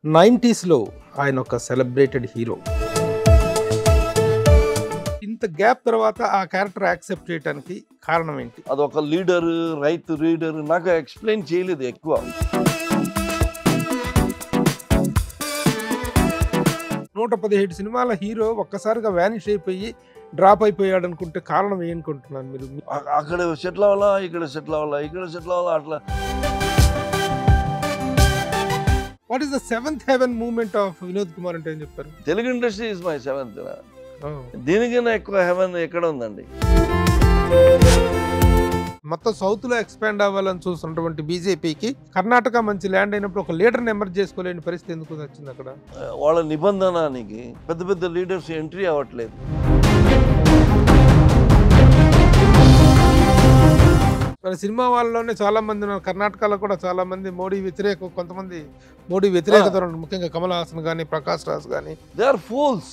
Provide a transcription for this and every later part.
90s ఆయన ఒక celebrated hero. ఇంత గ్యాప్ తర్వాత ఆ క్యారెక్టర్ యాక్సెప్ట్ చేయడానికి కారణం ఏంటి? అదొక లీడర్, రైతు రీడర్ నాకు ఎక్స్ప్లెయిన్ చేయలేదు ఎక్కువ. 117 సినిమాల హీరో ఒక్కసారిగా వ్యానిష్ అయిపోయి డ్రాప్ అయిపోయాడు అనుకుంటే కారణం ఏంటనుకుంటున్నాను మీరు? అక్కడ సెటిల్ అవ్వాలా, ఇక్కడ సెటిల్ అవ్వాలా, ఇక్కడ సెటిల్ అవ్వాలా, అట్లా. What is the seventh heaven movement of Vinod Kumar అంటే ఏం చెప్తారు? Telugu industry is my seventh. దీనికైనా ఎక్కువ హెవెన్ ఎక్కడ ఉందండి? మొత్తం సౌత్ లో ఎక్స్పాండ్ అవ్వాలని చూస్తున్నటువంటి బీజేపీకి కర్ణాటక మంచి ల్యాండ్ అయినప్పుడు ఒక లీడర్ని ఎమర్జ్ చేసుకోలేని పరిస్థితి ఎందుకు వచ్చింది అక్కడ? వాళ్ళ నిబంధనకి పెద్ద పెద్ద లీడర్స్ ఎంట్రీ అవ్వట్లేదు. మన సినిమా వాళ్ళలోనే చాలా మంది ఉన్నారు. కర్ణాటకలో కూడా చాలా మంది మోడీ వ్యతిరేక, కొంతమంది మోడీ వ్యతిరేకత ఉన్నారు. ముఖ్యంగా కమల్ హాసన్ కానీ, ప్రకాష్ రాజ్ కానీ. They are fools.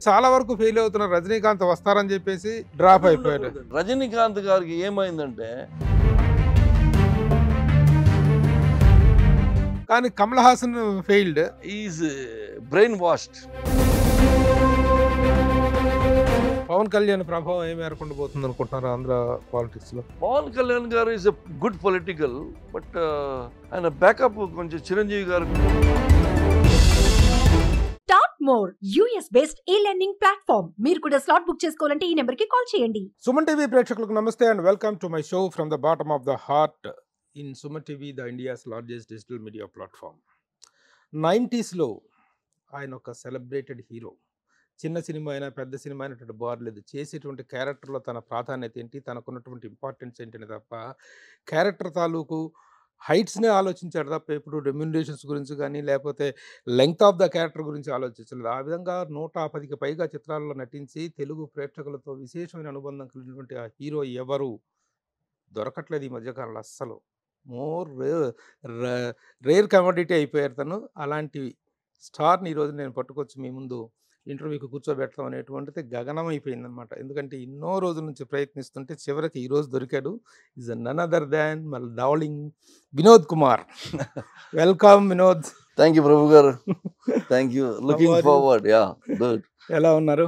చాలా వరకు ఫెయిల్ అవుతున్నారు. రజనీకాంత్ వస్తారని చెప్పేసి డ్రాప్ అయిపోయారు. రజనీకాంత్ గారికి ఏమైందంటే, కానీ Kamal Haasan failed. Is brain washed. Pawan Kalyan ప్రభావం ఏమి ఏర్పడబోతుంది అనుకుంటున్నారు ఆంధ్ర పాలిటిక్స్ లో? పవన్ కళ్యాణ్ గారు is a good political, but ఆయన బ్యాకప్ కొంచెం చిరంజీవి గారు. Top more US based e-learning platform. మీరు కూడా స్లాట్ బుక్ చేసుకోవాలంటే ఈ నెంబర్ కి కాల్ చేయండి. సుమన్ టీవీ ప్రేక్షకులకు నమస్తే and welcome to my show from the bottom of the heart in Suman TV, the India's largest digital media platform. 90s ఆయన ఒక సెలబ్రేటెడ్ హీరో. చిన్న సినిమా అయినా పెద్ద సినిమా అయినటువంటి బార్ లేదు. చేసేటువంటి క్యారెక్టర్లో తన ప్రాధాన్యత ఏంటి, తనకున్నటువంటి ఇంపార్టెన్స్ ఏంటనే తప్ప క్యారెక్టర్ తాలూకు హైట్స్నే ఆలోచించాడు తప్ప ఎప్పుడు రెమ్యునరేషన్స్ గురించి కానీ లేకపోతే లెంగ్త్ ఆఫ్ ద క్యారెక్టర్ గురించి ఆలోచించలేదు. ఆ విధంగా 110కి పైగా చిత్రాల్లో నటించి తెలుగు ప్రేక్షకులతో విశేషమైన అనుబంధం కలిగినటువంటి ఆ హీరో ఎవరు దొరకట్లేదు ఈ మధ్యకాలంలో అస్సలు. మోర్ రేర్ కమోడిటీ అయిపోయారు తను. అలాంటి స్టార్ని ఈరోజు నేను పట్టుకొచ్చి మీ ముందు ఇంటర్వ్యూకి కూర్చోబెట్టడం అనేటువంటిది గగనం అయిపోయింది అనమాట. ఎందుకంటే ఎన్నో రోజుల నుంచి ప్రయత్నిస్తుంటే చివరికి ఈరోజు దొరికాడు. Is none other than my darling Vinod Kumar. Welcome Vinod. Thank you Prabhu garu. Thank you. Looking forward. Yeah, good. ఎలా ఉన్నారు?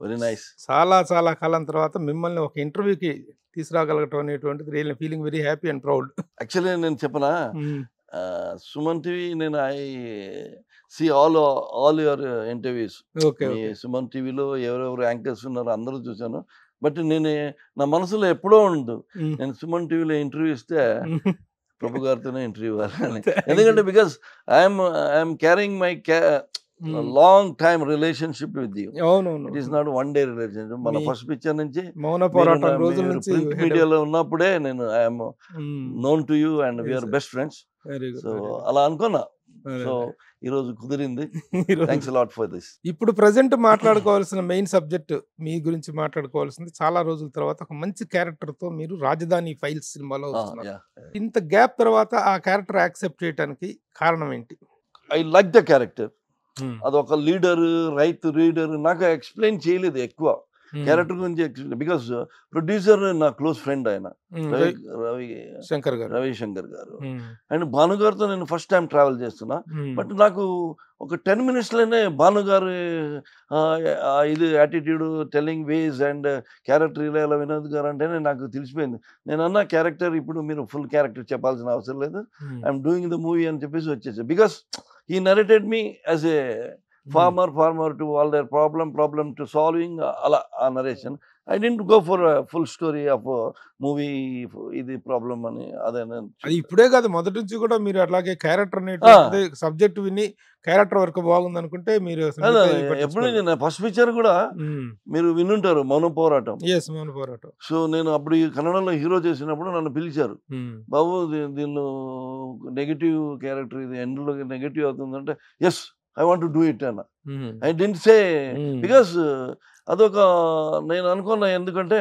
Very nice. చాలా చాలా కాలం తర్వాత మిమ్మల్ని ఒక ఇంటర్వ్యూకి తీసుకురాగలగటం అనేటువంటిది real feeling very happy and proud. Actually నేను చెప్పనా, సుమన్ టీవీ నేను I see all your interviews. సుమన్ టీవీలో ఎవరెవరు యాంకర్స్ ఉన్నారో అందరూ చూశాను. బట్ నా మనసులో ఎప్పుడో ఉండదు నేను సుమన్ టీవీలో ఇంటర్వ్యూ ఇస్తే ప్రభు గారితోనే ఇంటర్వ్యూ ఇవ్వాలని. ఎందుకంటే because I'm carrying my long time relationship with you. It is not one day relationship. మన ఫస్ట్ పిక్చర్ నుంచి మీడియాలో ఉన్నప్పుడే నేను I'm known to you and we're best friends. So అలా అనుకున్నా. సో ఈ రోజు కుదిరింది. Thanks lot for this. ఇప్పుడు ప్రెసెంట్ మాట్లాడుకోవాల్సిన మెయిన్ సబ్జెక్ట్ మీ గురించి మాట్లాడుకోవాల్సింది. చాలా రోజుల తర్వాత ఒక మంచి క్యారెక్టర్ తో మీరు రాజధాని ఫైల్స్ సినిమాలో వస్తున్నారు. ఇంత గ్యాప్ తర్వాత ఆ క్యారెక్టర్ యాక్సెప్ట్ చేయడానికి కారణం ఏంటి? I like the character. అదొక లీడర్, రైతు రీడర్ నాకు ఎక్స్ప్లెయిన్ చేయలేదు ఎక్కువ క్యారెక్టర్ గురించి. బికాస్ ప్రొడ్యూసర్ నా క్లోజ్ ఫ్రెండ్ ఆయన రవిశంకర్ గారు. అండ్ భాను గారితో నేను ఫస్ట్ టైం ట్రావెల్ చేస్తున్నా. బట్ నాకు ఒక 10 minutesలోనే భాను గారు ఇది attitude, telling ways and character ఇలా వినోద్ గారు అంటేనే నాకు తెలిసిపోయింది. నేను అన్న క్యారెక్టర్ ఇప్పుడు మీరు ఫుల్ క్యారెక్టర్ చెప్పాల్సిన అవసరం లేదు, ఐఎమ్ డూయింగ్ ద మూవీ అని చెప్పేసి వచ్చేసి. Because he narrated me as a farmer to all their problem to solving ala narration. I didn't go for a full story of a movie ఇది problem అని. అది ఇప్పుడే కాదు, మొదటి నుంచి కూడా మీరు అట్లాగే క్యారెక్టర్ అనేటువంటి సబ్జెక్ట్ విని క్యారెక్టర్ వరకు బాగుంది అనుకుంటే మీరు ఎప్పుడు నేను ఫస్ట్ పిక్చర్ కూడా మీరు వినుంటారు, మౌన పోరాటం. సో నేను అప్పుడు ఈ కన్నడలో హీరో చేసినప్పుడు నన్ను పిలిచారు, బాబు దీనిలో నెగిటివ్ క్యారెక్టర్, ఇది ఎండ్లో నెగిటివ్ అవుతుందంటే yes I want to do it అన్న. I didn't say because అదొక నేను అనుకున్నా. ఎందుకంటే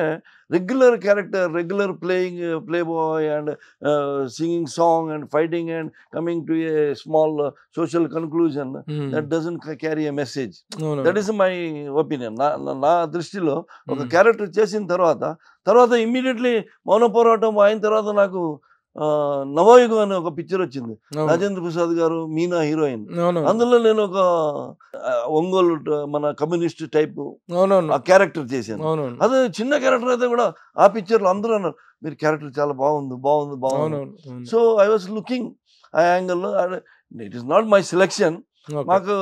regular character, regular play boy and singing song and fighting and coming to a small social conclusion that doesn't carry a message. That is my opinion. నా దృష్టిలో ఒక character చేసిన తర్వాత immediately మౌన పోరాటం అయిన తర్వాత నాకు నవయుగం అనే ఒక పిక్చర్ వచ్చింది, రాజేంద్ర ప్రసాద్ గారు, మీనా హీరోయిన్. అందులో నేను ఒక ఒంగోలు మన కమ్యూనిస్ట్ టైప్ ఆ క్యారెక్టర్ చేశాను. అదే చిన్న క్యారెక్టర్ అయితే కూడా ఆ పిక్చర్లో అందరూ అన్నారు మీరు క్యారెక్టర్ చాలా బాగుంది బాగుంది బాగుంది. సో ఐ వాజ్ లుకింగ్ ఆ యాంగిల్లో. It is not my selection. మాకు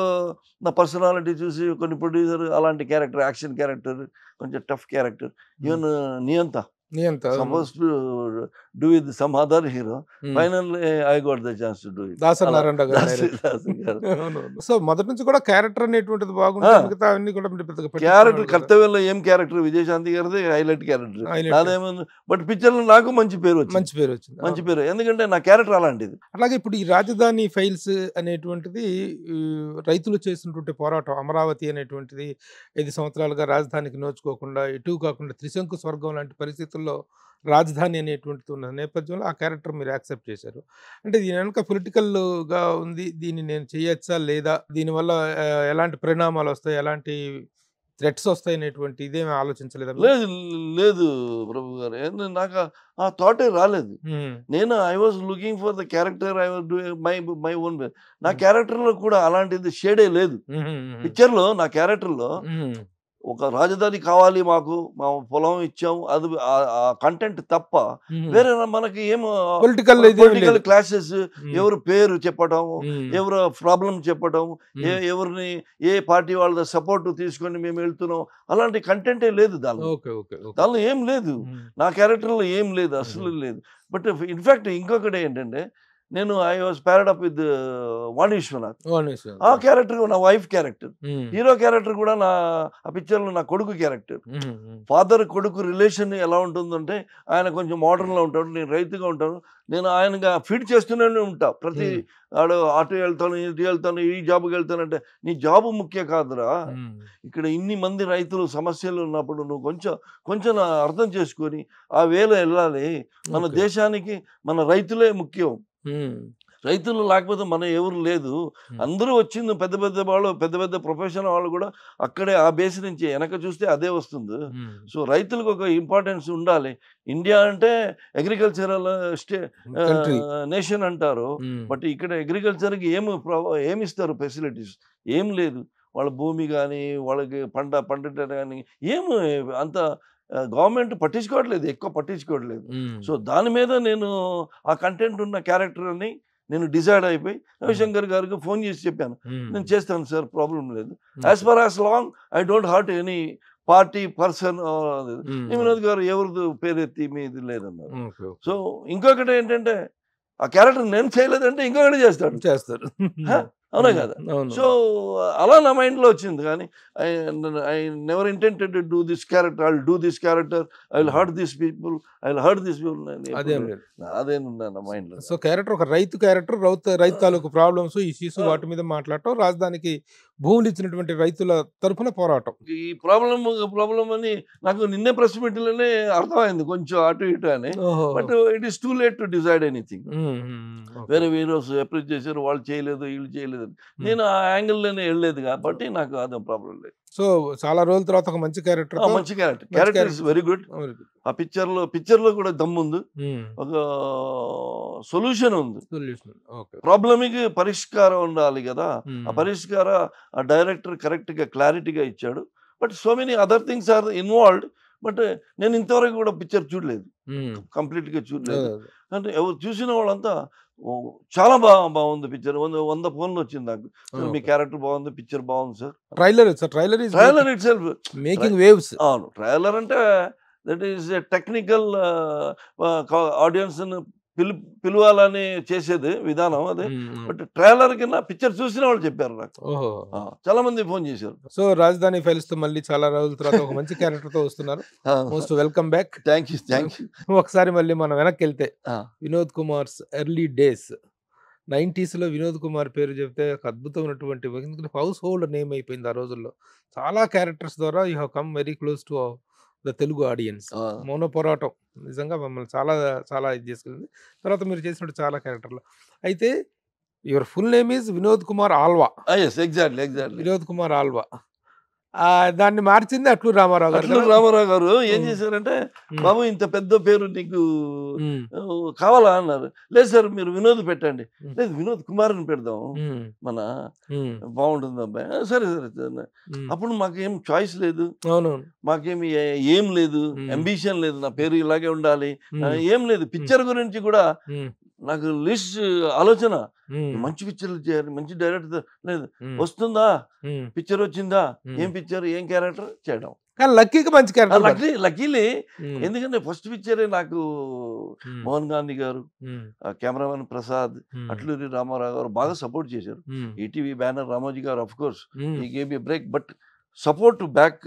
నా పర్సనాలిటీ చూసి కొన్ని ప్రొడ్యూసర్ అలాంటి క్యారెక్టర్, యాక్షన్ క్యారెక్టర్, కొంచెం టఫ్ క్యారెక్టర్, ఈవెన్ నియంత supposed to do with some other hero. Finally I got the chance to do it. Dasanarayana గారు. సో మొదటి నుంచి కూడా క్యారెక్టర్ అనేటువంటిది బాగుంటుంది, మిగతా అన్ని కూడా క్యారెక్టర్ కర్తవ్యంలో ఏం క్యారెక్టర్ విజయశాంతి గారిది హైలైట్ క్యారెక్టర్, నాదేముంది. బట్ పిక్చర్ లో నాకు మంచి పేరు వచ్చింది, మంచి పేరు, ఎందుకంటే నా క్యారెక్టర్ అలాంటిది. అలాగే ఇప్పుడు ఈ రాజధాని ఫైల్స్ అనేటువంటిది రైతులు చేసినటువంటి పోరాటం, అమరావతి అనేటువంటిది 5 సంవత్సరాలుగా రాజధానికి నోచుకోకుండా, ఎటు కాకుండా త్రిశంకు స్వర్గం లాంటి పరిస్థితుల్లో రాజధాని అనేటువంటిది ఉన్న నేపథ్యంలో ఆ క్యారెక్టర్ మీరు యాక్సెప్ట్ చేశారు. అంటే దీని వెనక పొలిటికల్గా ఉంది, దీన్ని నేను చేయొచ్చా లేదా, దీనివల్ల ఎలాంటి పరిణామాలు వస్తాయి, ఎలాంటి థ్రెట్స్ వస్తాయి అనేటువంటి ఇదేమీ ఆలోచించలేదా? లేదు ప్రభు గారు, నాకు ఆ థాటే రాలేదు. నేను I was looking for the character, I was doing my own. నా క్యారెక్టర్లో కూడా అలాంటిది షేడే లేదు. పిక్చర్లో నా క్యారెక్టర్లో ఒక రాజధాని కావాలి, మాకు మా పొలం ఇచ్చాము, అది ఆ కంటెంట్ తప్ప వేరే మనకి ఏమో పొలిటికల్ క్లాసెస్, ఎవరు పేరు చెప్పటం, ఎవరు ప్రాబ్లం చెప్పటం, ఎవరిని ఏ పార్టీ వాళ్ళ సపోర్ట్ తీసుకొని మేము వెళ్తున్నాం, అలాంటి కంటెంటే లేదు దానిలో ఏం లేదు. నా క్యారెక్టర్లో ఏం లేదు, అసలు లేదు. బట్ ఇన్ఫాక్ట్ ఇంకొకటి ఏంటంటే, నేను I was paired up with వాణి విశ్వనాథ్. ఆ క్యారెక్టర్ నా వైఫ్ క్యారెక్టర్, హీరో క్యారెక్టర్ కూడా ఆ పిక్చర్లో నా కొడుకు క్యారెక్టర్. ఫాదర్ కొడుకు రిలేషన్ ఎలా ఉంటుందంటే, ఆయన కొంచెం మోడర్న్లో ఉంటాడు, నేను రైతుగా ఉంటాను. నేను ఆయనగా ఫీడ్ చేస్తూనే ఉంటా. ప్రతి ఆడు అటు వెళ్తాను, ఇటు వెళ్తాను, ఈ జాబ్కి వెళ్తానంటే, నీ జాబు ముఖ్య కాదురా, ఇక్కడ ఇన్ని మంది రైతులు సమస్యలు ఉన్నప్పుడు నువ్వు కొంచెం అర్థం చేసుకొని ఆ వేలో వెళ్ళాలి. మన దేశానికి మన రైతులే ముఖ్యం. రైతులు లేకపోతే మనం ఎవరు లేదు. అందరూ వచ్చింది పెద్ద పెద్ద ప్రొఫెషన్ వాళ్ళు కూడా అక్కడే ఆ బేస్ నుంచి వెనక చూస్తే అదే వస్తుంది. సో రైతులకు ఒక ఇంపార్టెన్స్ ఉండాలి. ఇండియా అంటే అగ్రికల్చరల్ నేషన్ అంటారు, బట్ ఇక్కడ అగ్రికల్చర్కి ఏమిస్తారు ఫెసిలిటీస్? ఏం లేదు. వాళ్ళ భూమి కానీ, వాళ్ళకి పంట కానీ ఏమి అంత గవర్నమెంట్ పట్టించుకోవట్లేదు, ఎక్కువ పట్టించుకోవట్లేదు. సో దాని మీద నేను ఆ కంటెంట్ ఉన్న క్యారెక్టర్ని నేను డిసైడ్ అయిపోయి రవిశంకర్ గారికి ఫోన్ చేసి చెప్పాను, నేను చేస్తాను సార్, ప్రాబ్లం లేదు. As for as long I don't hurt any party person. Vinod గారు ఎవరిది పేరెత్తి మీది లేదన్నారు. సో ఇంకొకటి ఏంటంటే, ఆ క్యారెక్టర్ నేను చేయలేదంటే ఇంకొకటి చేస్తారు, అవునా కదా? సో అలా నా మైండ్లో వచ్చింది. కానీ I never intended to do this character, I will do this character, I will hurt this people, I will hurt this people, అదేనుందా నా మైండ్లో. సో క్యారెక్టర్ ఒక రైతు క్యారెక్టర్, రైతు తాలూకు ప్రాబ్లమ్స్, ఇష్యూస్, వాటి మీద మాట్లాడటం, రాజధానికి భూములు ఇచ్చినటువంటి రైతుల తరఫున పోరాటం. ఈ ప్రాబ్లం అని నాకు నిన్నే ప్రెస్ మీట్లోనే అర్థమైంది, కొంచెం అటు ఇటు అని. But it is too late to decide anything. వేరే హీరోస్ అప్రోచ్ చేశారు, వాళ్ళు చేయలేదు, వీళ్ళు చేయలేదు. నేను ఆ యాంగిల్లోనే వెళ్ళలేదు కాబట్టి నాకు అదే ప్రాబ్లం లేదు. సో చాలా రోజుల తర్వాత ఒక మంచి క్యారెక్టర్ ఇస్ వెరీ గుడ్. ఆ పిక్చర్లో కూడా దమ్ముంది, ఒక సొల్యూషన్ ఉంది. ప్రాబ్లమ్కి పరిష్కారం ఉండాలి కదా, ఆ పరిష్కార ఆ డైరెక్టర్ కరెక్ట్గా క్లారిటీగా ఇచ్చాడు. But so many other things are involved. But నేను ఇంతవరకు కూడా పిక్చర్ చూడలేదు, కంప్లీట్గా చూడలేదు. అంటే ఎవరు చూసిన వాళ్ళంతా చాలా బాగుంది పిక్చర్, 100 ఫోన్లు వచ్చింది నాకు, మీ క్యారెక్టర్ బాగుంది, పిక్చర్ బాగుంది sir. Trailer itself making waves. అవును, ట్రైలర్ అంటే that is a technical audience పిలవాలని చేసేది విధానం అదే. బట్ ట్రైలర్ కింద పిక్చర్ చూసిన వాళ్ళు చెప్పారు నాకు, చాలా మంది ఫోన్ చేశారు. సో రాజధాని ఫైల్స్ తో మళ్ళీ చాలా రోజుల తర్వాత ఒక మంచి క్యారెక్టర్ తో వస్తున్నారు. Most welcome back. Thank you. ఒకసారి మళ్ళీ మనం వెనక్కి వెళ్తే, Vinod Kumars early days 90s లో వినోద్ కుమార్ పేరు చెప్తే ఒక అద్భుతమైనటువంటి, ఎందుకంటే హౌస్ హోల్డ్ నేమ్ అయిపోయింది ఆ రోజుల్లో. చాలా క్యారెక్టర్స్ ద్వారా you have come very close to the Telugu audience. మౌన పోరాటం నిజంగా మమ్మల్ని చాలా ఇది చేసుకెళ్ళింది. తర్వాత మీరు చేసినట్టు చాలా క్యారెక్టర్లు. అయితే your full name is Vinod Kumar Alva. Exactly Vinod Kumar Alva. దాన్ని మార్చింది అట్లూరి రామారావు గారు. అట్లూరి రామారావు గారు ఏం చేశారంటే, బాబు ఇంత పెద్ద పేరు నీకు కావాలా అన్నారు. లేదు సార్ మీరు వినోద్ పెట్టండి. లేదు వినోద్ కుమార్ అని పెడదాం, మన బాగుంటుంది అబ్బాయి. సరే సరే. అప్పుడు మాకేం చాయిస్ లేదు, మాకేమి ఏం లేదు, అంబిషన్ లేదు, నా పేరు ఇలాగే ఉండాలి ఏం లేదు. పిక్చర్ గురించి కూడా నాకు లిస్ట్ ఆలోచన, మంచి పిక్చర్లు చేయాలి, మంచి డైరెక్టర్ లేదు, వస్తుందా పిక్చర్ వచ్చిందా, ఏం పిక్చర్ ఏం క్యారెక్టర్ చేయడం. లక్కీకి మంచి క్యారెక్టర్, లక్కీలీ. ఎందుకంటే ఫస్ట్ పిక్చరే నాకు మోహన్ గాంధీ గారు, కెమెరామెన్ ప్రసాద్, అట్లూరి రామారావు గారు బాగా సపోర్ట్ చేశారు. ఈటీవీ బ్యానర్ రామోజీ గారు ఆఫ్ కోర్స్ ఈ gave me break, but support back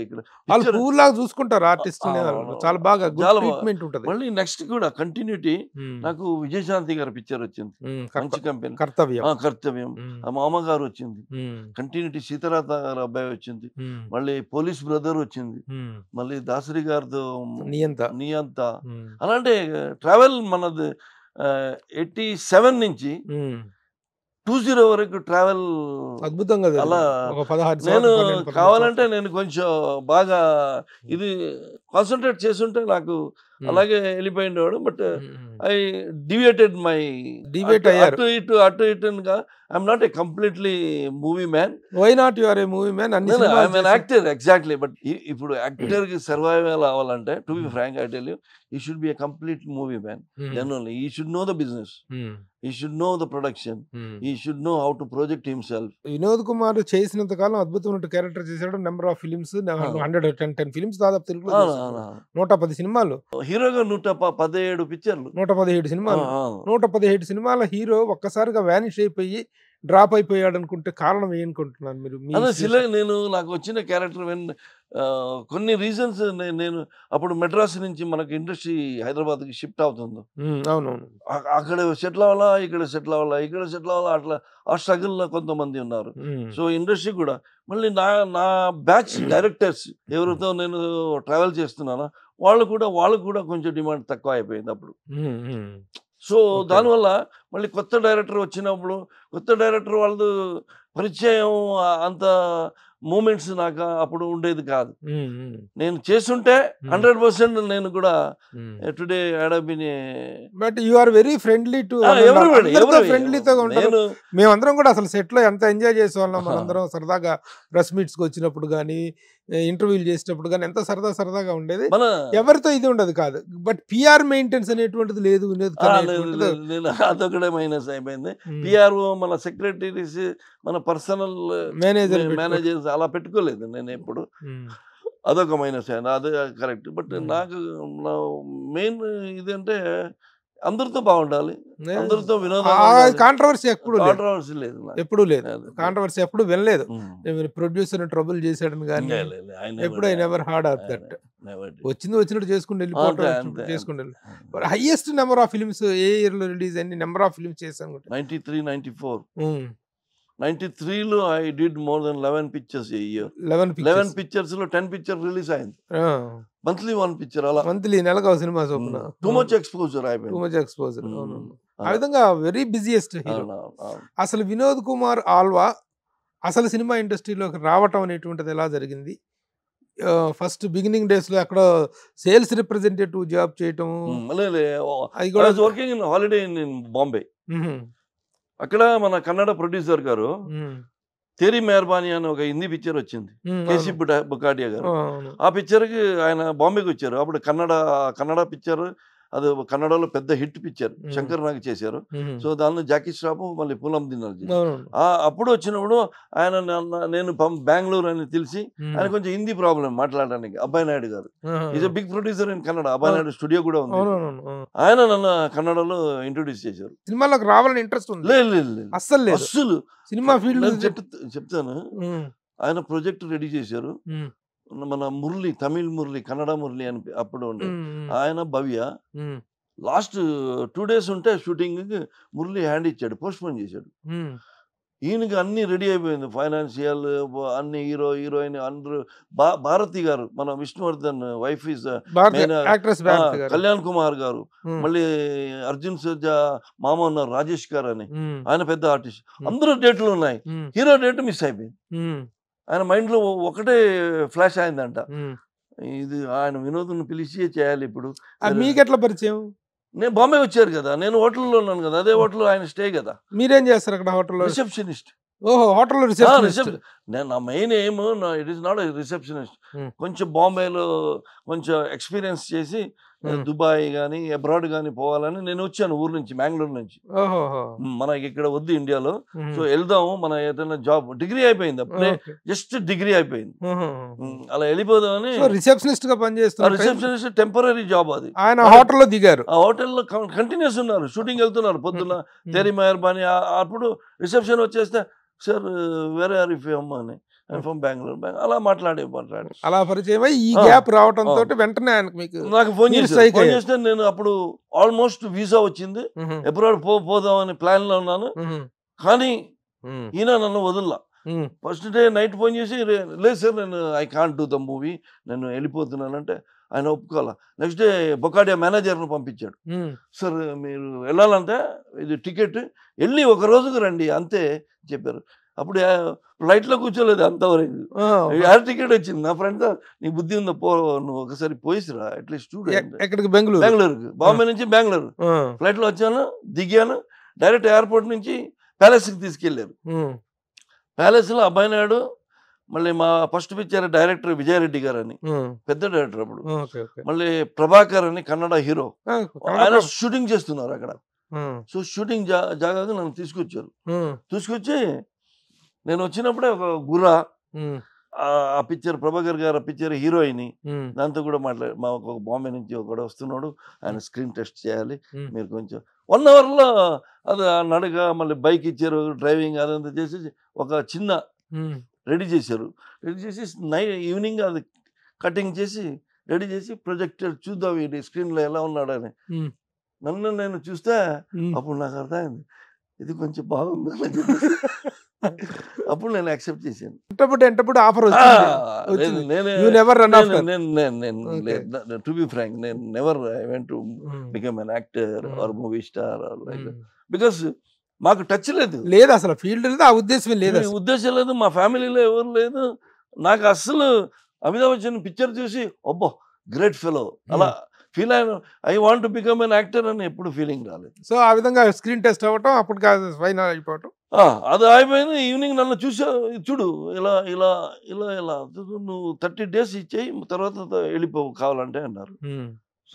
ఇక్కడ చూసుకుంటారు ఆర్టిస్ట్, చాలా బాగా ట్రీట్మెంట్ ఉంటుంది. మళ్ళీ నెక్స్ట్ కూడా కంటిన్యూటీ నాకు విజయశాంతి గారి పిక్చర్ వచ్చింది, మంచి కంపెనీ, కర్తవ్యం. మామగారు వచ్చింది, కంటిన్యూటీ సీతారాత గారు అబ్బాయి వచ్చింది, మళ్ళీ పోలీస్ బ్రదర్ వచ్చింది, మళ్ళీ దాసరి గారితో నియంత. అలాంటి ట్రావెల్ మనది 87 నుంచి 20 వరకు ట్రావెల్ అద్భుతంగా. అలా నేను కావాలంటే నేను కొంచెం బాగా ఇది కాన్సన్ట్రేట్ చేస్తుంటే నాకు అలాగే వెళ్ళిపోయిండేవాడు. బట్ ఐ డివియేటెడ్ మై అటు ఇటుగా I'm not a completely movie man. Why not you are a movie man? I'm an actor exactly. But ఇప్పుడు యాక్టర్ కి సర్వైవల్ అవ్వాలంటే, to be frank I tell you, he should be a complete movie man. Then only he should know the business, he should know the production, he should know how to project himself. Vinod Kumar చేసినంత కాలం అద్భుతమైన character చేశాడు. Number of films 110 films దాదాపు తెలుగులో, 110 సినిమాలు, హీరోగా 117 పిక్చర్లు, 117 సినిమాలు. 117 సినిమాల హీరో ఒక్కసారిగా వ్యానిష్ అయిపోయి డ్రాప్ అయిపోయాడు అనుకుంటే కారణం ఏమనుకుంటున్నాను మీరు? నేను నాకు వచ్చిన క్యారెక్టర్ కొన్ని రీజన్స్, నేను అప్పుడు మెడ్రాస్ నుంచి మనకి ఇండస్ట్రీ హైదరాబాద్కి షిఫ్ట్ అవుతుంది. అవునవును. అక్కడ సెటిల్ అవ్వాలా, ఇక్కడ సెటిల్ అవ్వాలా, ఇక్కడ సెటిల్ అవ్వాలా, అట్లా ఆ స్ట్రగుల్లో కొంతమంది ఉన్నారు. సో ఇండస్ట్రీ కూడా మళ్ళీ నా బ్యాచ్ డైరెక్టర్స్ ఎవరితో నేను ట్రావెల్ చేస్తున్నానో వాళ్ళకు కూడా కొంచెం డిమాండ్ తక్కువ అయిపోయింది అప్పుడు. సో దానివల్ల మళ్ళీ కొత్త డైరెక్టర్ వచ్చినప్పుడు, కొత్త డైరెక్టర్ వాళ్ళది పరిచయం, అంత మూమెంట్స్ నాకు అప్పుడు ఉండేది కాదు. నేను చేస్తుంటే 100% నేను కూడా today but you are very friendly to ఫ్రెండ్లీతో ఉంటారు. మేమందరం కూడా అసలు సెట్ లో ఎంత ఎంజాయ్ చేసేవాళ్ళం. మనందరం సరదాగా ప్రెస్ మీట్స్ కి వచ్చినప్పుడు కానీ, ఇంటర్వ్యూలు చేసేటప్పుడు కానీ ఎంత సరదాగా ఉండేది. ఎవరితో ఇది ఉండదు కాదు. బట్ పిఆర్ మెయింటెనెన్స్ అనేటువంటిది లేదు. అదొకటే మైనస్ అయిపోయింది. పిఆర్ఓ, మన సెక్రటరీస్, మన పర్సనల్ మేనేజర్స్ అలా పెట్టుకోలేదు నేను ఎప్పుడు. అదొక మైనస్ అయింది, అదే కరెక్ట్. బట్ నాకు మెయిన్ ఇదంటే అందరితో బాగుండాలి, అందరితో వినోదం. కాంట్రవర్సీ ఎప్పుడు లేదు, ఎప్పుడు లేదు. కాంట్రవర్సీ ఎప్పుడు వినలేదు. ప్రొడ్యూసర్ ట్రబుల్ చేశాడని కానీ ఎప్పుడు I never heard of that. వచ్చినట్టు చేసుకుంటూ వెళ్ళిపోవడం. Highest number of films a year లో రిలీజ్ అయింది? నెంబర్ ఆఫ్ ఫిల్మ్స్ చేశాను 93, 94. 93లో I did more than 11 pictures a year. 11 pictures లో 10 పిక్చర్ రిలీజ్ అయింది. మంత్లీ 1 పిక్చర్, అలా మంత్లీ నెలకు సినిమా. టూ మచ్ ఎక్స్పోజర్ అయిపోయింది. ఆ విధంగా వెరీ బిజియెస్ట్ హీరో. అసలు వినోద్ కుమార్ ఆల్వా అసలు సినిమా ఇండస్ట్రీలోకి రావటం అనేటువంటిది ఎలా జరిగింది? ఫస్ట్ బిగినింగ్ డేస్ లో అక్కడ సేల్స్ రిప్రజెంటేటివ్ జాబ్ చేయటం, working in holiday in Bombay. అక్కడ మన కన్నడ ప్రొడ్యూసర్ గారు తేరీ మెహర్బానీ అని ఒక హిందీ పిక్చర్ వచ్చింది, కేసీ బుకాడియా గారు. ఆ పిక్చర్ కి ఆయన బాంబేకి వచ్చారు. అప్పుడు కన్నడ పిక్చర్, అది కన్నడలో పెద్ద హిట్ పిక్చర్, శంకర్ నాగ్ చేశారు. సో దానిలో జాకీ ష్రాఫ్, మళ్ళీ పూలం దినాల్జీ. అప్పుడు వచ్చినప్పుడు ఆయన నేను బెంగళూరు అని తెలిసి, ఆయన కొంచెం హిందీ ప్రాబ్లం మాట్లాడడానికి. అబ్బాయి నాయుడు గారు is a big producer in Kannada. Abbayi Naidu studio కూడా ఉంది. ఆయన నన్ను కన్నడలో ఇంట్రొడ్యూస్ చేశారు. సినిమాలోకి రావాలని ఇంట్రెస్ట్ ఉంది? లేదు, అస్సలు సినిమా ఫీల్డ్ చెప్తాను. ఆయన ప్రాజెక్ట్ రెడీ చేశారు. మన మురళి, తమిళ్ మురళి, కన్నడ మురళి అని అప్పుడు ఉండే ఆయన, భవ్య. లాస్ట్ 2 days ఉంటే షూటింగ్ మురళి హ్యాండ్ ఇచ్చాడు, పోస్ట్పోన్ చేశాడు. ఈయనకి అన్ని రెడీ అయిపోయింది, ఫైనాన్షియల్ అన్ని, హీరోయిన్ అందరూ. భారతి గారు, మన విష్ణువర్ధన్ వైఫ్ ఇస్ కళ్యాణ్ కుమార్ గారు, మళ్ళీ అర్జున్ సర్జా మామ ఉన్నారు రాజేష్ గారు అని, ఆయన పెద్ద ఆర్టిస్ట్. అందరూ డేట్లు ఉన్నాయి, హీరో డేట్ మిస్ అయిపోయింది. ఆయన మైండ్లో ఒకటే ఫ్లాష్ అయిందంట, ఇది ఆయన వినోద్ని పిలిచి చేయాలి ఇప్పుడు. మీకు ఎట్లా పరిచయం? నేను బాంబే వచ్చారు కదా, నేను హోటల్లో ఉన్నాను కదా, అదే హోటల్లో ఆయన స్టే కదా. మీరేం చేస్తారు అక్కడ హోటల్లో? రిసెప్షనిస్ట్. ఓహో, హోటల్లో రిసెప్షనిస్ట్. నేను నా main aim it is not receptionist. కొంచెం బాంబేలో కొంచెం ఎక్స్పీరియన్స్ చేసి దుబాయ్ కానీ అబ్రాడ్ కానీ పోవాలని నేను వచ్చాను ఊరు నుంచి, బెంగళూరు నుంచి. మనకి ఇక్కడ వద్దు ఇండియాలో, సో వెళ్దాము మన ఏదైనా జాబ్. డిగ్రీ అయిపోయింది అప్పుడే, జస్ట్ డిగ్రీ అయిపోయింది, అలా వెళ్ళిపోదామని. రిసెప్షనిస్ట్ గా పనిచేస్తున్నారు. రిసెప్షనిస్ట్ టెంపరీ జాబ్ అది. ఆయన హోటల్లో దిగారు, ఆ హోటల్లో కంటిన్యూస్ ఉన్నారు, షూటింగ్ వెళ్తున్నారు పొద్దున్న తేరీ మెహర్బానీ. అప్పుడు రిసెప్షన్ వచ్చేస్తే సార్ వేరే ఆర్ ఇఫ్ అమ్మ అని, ఫ్రమ్ బెంగళూరు, అలా మాట్లాడి అలా పరిచయం ఈ గ్యాప్ రావడంతో వెంటనే నాకు ఫోన్ చేస్తే నేను అప్పుడు ఆల్మోస్ట్ వీసా వచ్చింది, ఎబ్రాడ్ పోదామని ప్లాన్ లో ఉన్నాను. కానీ ఈయన నన్ను వదల్లా. ఫస్ట్ డే నైట్ ఫోన్ చేసి లేదు సార్ నేను I can't do the movie, నేను వెళ్ళిపోతున్నానంటే ఆయన ఒప్పుకోవాలా. నెక్స్ట్ డే బొకాడియా మేనేజర్ను పంపించాడు, సార్ మీరు వెళ్ళాలంటే ఇది టికెట్, వెళ్ళి ఒక రోజుకు రండి అంతే చెప్పారు. అప్పుడు ఫ్లైట్లో కూర్చోలేదు అంతవరకు, ఎయిర్ టికెట్ వచ్చింది. నా ఫ్రెండ్ నీ బుద్ధి ఉందా, నువ్వు ఒకసారి పోయిసిరా అట్లీస్ట్ ఎక్కడికి, బెంగళూరుకి. బాంబే నుంచి బెంగళూరు ఫ్లైట్లో వచ్చాను, దిగాను. డైరెక్ట్ ఎయిర్పోర్ట్ నుంచి ప్యాలెస్కి తీసుకెళ్లారు. ప్యాలెస్లో అబ్బాయి నాయుడు, మళ్ళీ మా ఫస్ట్ పిక్చర్ డైరెక్టర్ విజయారెడ్డి గారు అని, పెద్ద డైరెక్టర్ అప్పుడు. మళ్ళీ ప్రభాకర్ అని కన్నడ హీరో, ఆయన షూటింగ్ చేస్తున్నారు అక్కడ. సో షూటింగ్ జాగాగా నన్ను తీసుకొచ్చి నేను వచ్చినప్పుడే ఒక గుర్రా, ఆ పిక్చర్ ప్రభాకర్ గారు ఆ పిక్చర్ హీరోయిన్, దాంతో కూడా మా ఒక బాంబే నుంచి ఒకడు వస్తున్నాడు, ఆయన స్క్రీన్ టెస్ట్ చేయాలి, మీరు కొంచెం 1 అవర్లో అది నడక, మళ్ళీ బైక్ ఇచ్చారు, డ్రైవింగ్ అదంతా చేసి ఒక చిన్న రెడీ చేశారు. రెడీ చేసి ఈవినింగ్ అది కటింగ్ చేసి రెడీ చేసి ప్రొజెక్టర్ చూద్దాం ఈ స్క్రీన్లో ఎలా ఉన్నాడని. నన్ను నేను చూస్తే అప్పుడు నాకు అర్థమైంది ఇది కొంచెం బాగుందని. అప్పుడు నేను యాక్సెప్ట్ చేశాను. ఆఫర్ టు బి ఫ్రాంక్, నేను never I want to become an actor or movie star or like that, because మాకు టచ్ లేదు అసలు, ఫీల్డ్ లేదు, ఆ ఉద్దేశం లేదు, మా ఫ్యామిలీలో ఎవరు లేదు. నాకు అస్సలు అమితాబ్ బచ్చన్ పిక్చర్ చూసి అబ్బో గ్రేట్ ఫెలో అలా ఫీల్ అయ్యాను. I want to become an actor అని ఎప్పుడు ఫీలింగ్ రాలేదు. సో ఆ విధంగా స్క్రీన్ టెస్ట్ అవ్వటం, అప్పుడు ఫైనల్ అయిపోవటం, అది అయిపోయింది. ఈవినింగ్ నన్ను చూడు ఇలా ఇలా ఇలా ఇలా నువ్వు 30 days ఇచ్చేయి, తర్వాత వెళ్ళిపోవు కావాలంటే అన్నారు.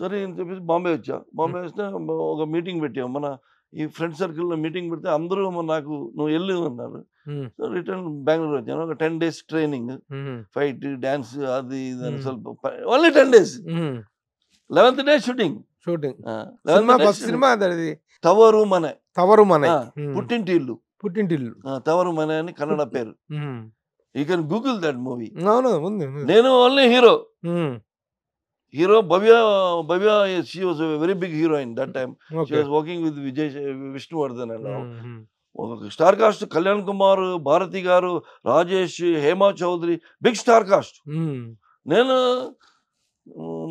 సరే అని చెప్పేసి బాంబే వచ్చా. బాంబే వస్తే ఒక మీటింగ్ పెట్టాము, మన ఈ ఫ్రెండ్ సర్కిల్లో మీటింగ్ పెడితే అందరూ నాకు నువ్వు వెళ్ళు అన్నారు. సో రిటర్న్ బెంగళూరు వచ్చాను. ఒక 10 days ట్రైనింగ్, ఫైట్, డాన్స్, అది ఇది ಸ್ವಲ್ಪ only 10 days. 11th day shooting. సినిమా తవరు మనే, పుట్టింటిల్లు, తవరు మనే అని కన్నడ పేరు. You can google that movie. నేను only hero Bhavya she was very big heroine that time. She was working with Vishnuvardhan and ఒక star cast, Kalyan Kumar, Bharati garu, Rajesh, Hema Chaudhary, big star cast. నేను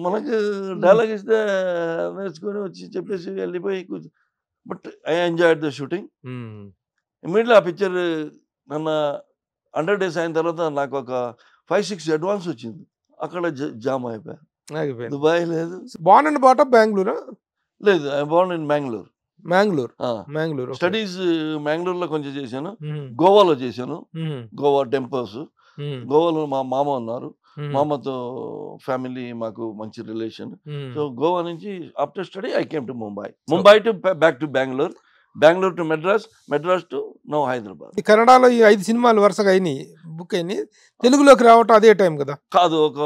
మనకు డైలాగ్ ఇస్తే నేర్చుకొని వచ్చి చెప్పేసి వెళ్ళిపోయి కూర్చో. But I enjoyed the shooting. Immediately ఆ పిక్చర్ నన్న 100 days అయిన తర్వాత నాకు ఒక 5-6 అడ్వాన్స్ వచ్చింది. అక్కడ జామ్ అయిపోయా. దుబాయ్ లేదు. Born and bottom Bengaluru? లేదు, I born in Bengaluru. Studies బెంగళూరులో కొంచెం చేశాను, గోవాలో చేశాను, గోవా టెంపుల్స్. గోవాలో మా మామ ఉన్నారు, మామతో ఫ్యామిలీ మాకు మంచి రిలేషన్. సో గోవా నుంచి after study I came to Mumbai to back to Bengaluru to Madras to now Hyderabad. కన్నడలో ఈ 5 సినిమాలు వరుసగా అయినాయి, బుక్ అయినాయి. తెలుగులోకి రావటం అదే టైం కదా? కాదు, ఒక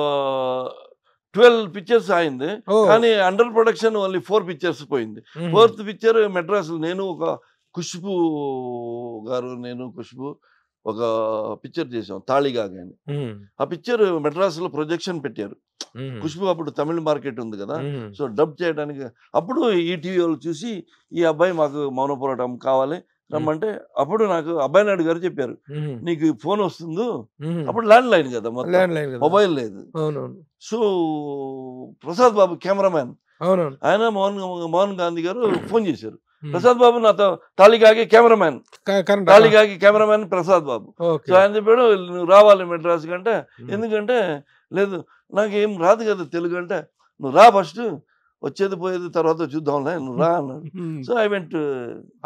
12 pictures అయింది, కానీ అండర్ ప్రొడక్షన్ ఓన్లీ 4 pictures పోయింది. 4th picture Madras. నేను ఒక ఖుష్బు గారు, ఖుష్బు ఒక పిక్చర్ చేసాం, తాళిగాగా అని. ఆ పిక్చర్ మెడ్రాస్లో ప్రొజెక్షన్ పెట్టారు. ఖుష్బు అప్పుడు తమిళ మార్కెట్ ఉంది కదా, సో డబ్ చేయడానికి. అప్పుడు ఈటీవీ వాళ్ళు చూసి ఈ అబ్బాయి మాకు మౌన పోరాటం కావాలి రమ్మంటే, అప్పుడు నాకు అబ్బాయి నాయుడు గారు చెప్పారు, నీకు ఫోన్ వస్తుంది. అప్పుడు ల్యాండ్ లైన్ కదా, మొబైల్ లేదు. సో ప్రసాద్ బాబు కెమెరామ్యాన్, ఆయన మోహన్ గాంధీ గారు ఫోన్ చేశారు, ప్రసాద్ బాబు నాతో తాళిగాగి cameraman, తాళిగాగి cameraman Prasad Babu. So ఆయన చెప్పాడు నువ్వు రావాలి మెడ్రాస్ కంటే, ఎందుకంటే లేదు నాకేం రాదు కదా తెలుగు అంటే, నువ్వు రా ఫస్ట్, వచ్చేది పోయేది తర్వాత చూద్దాంలే, నువ్వు రా అన్నాడు. So I went.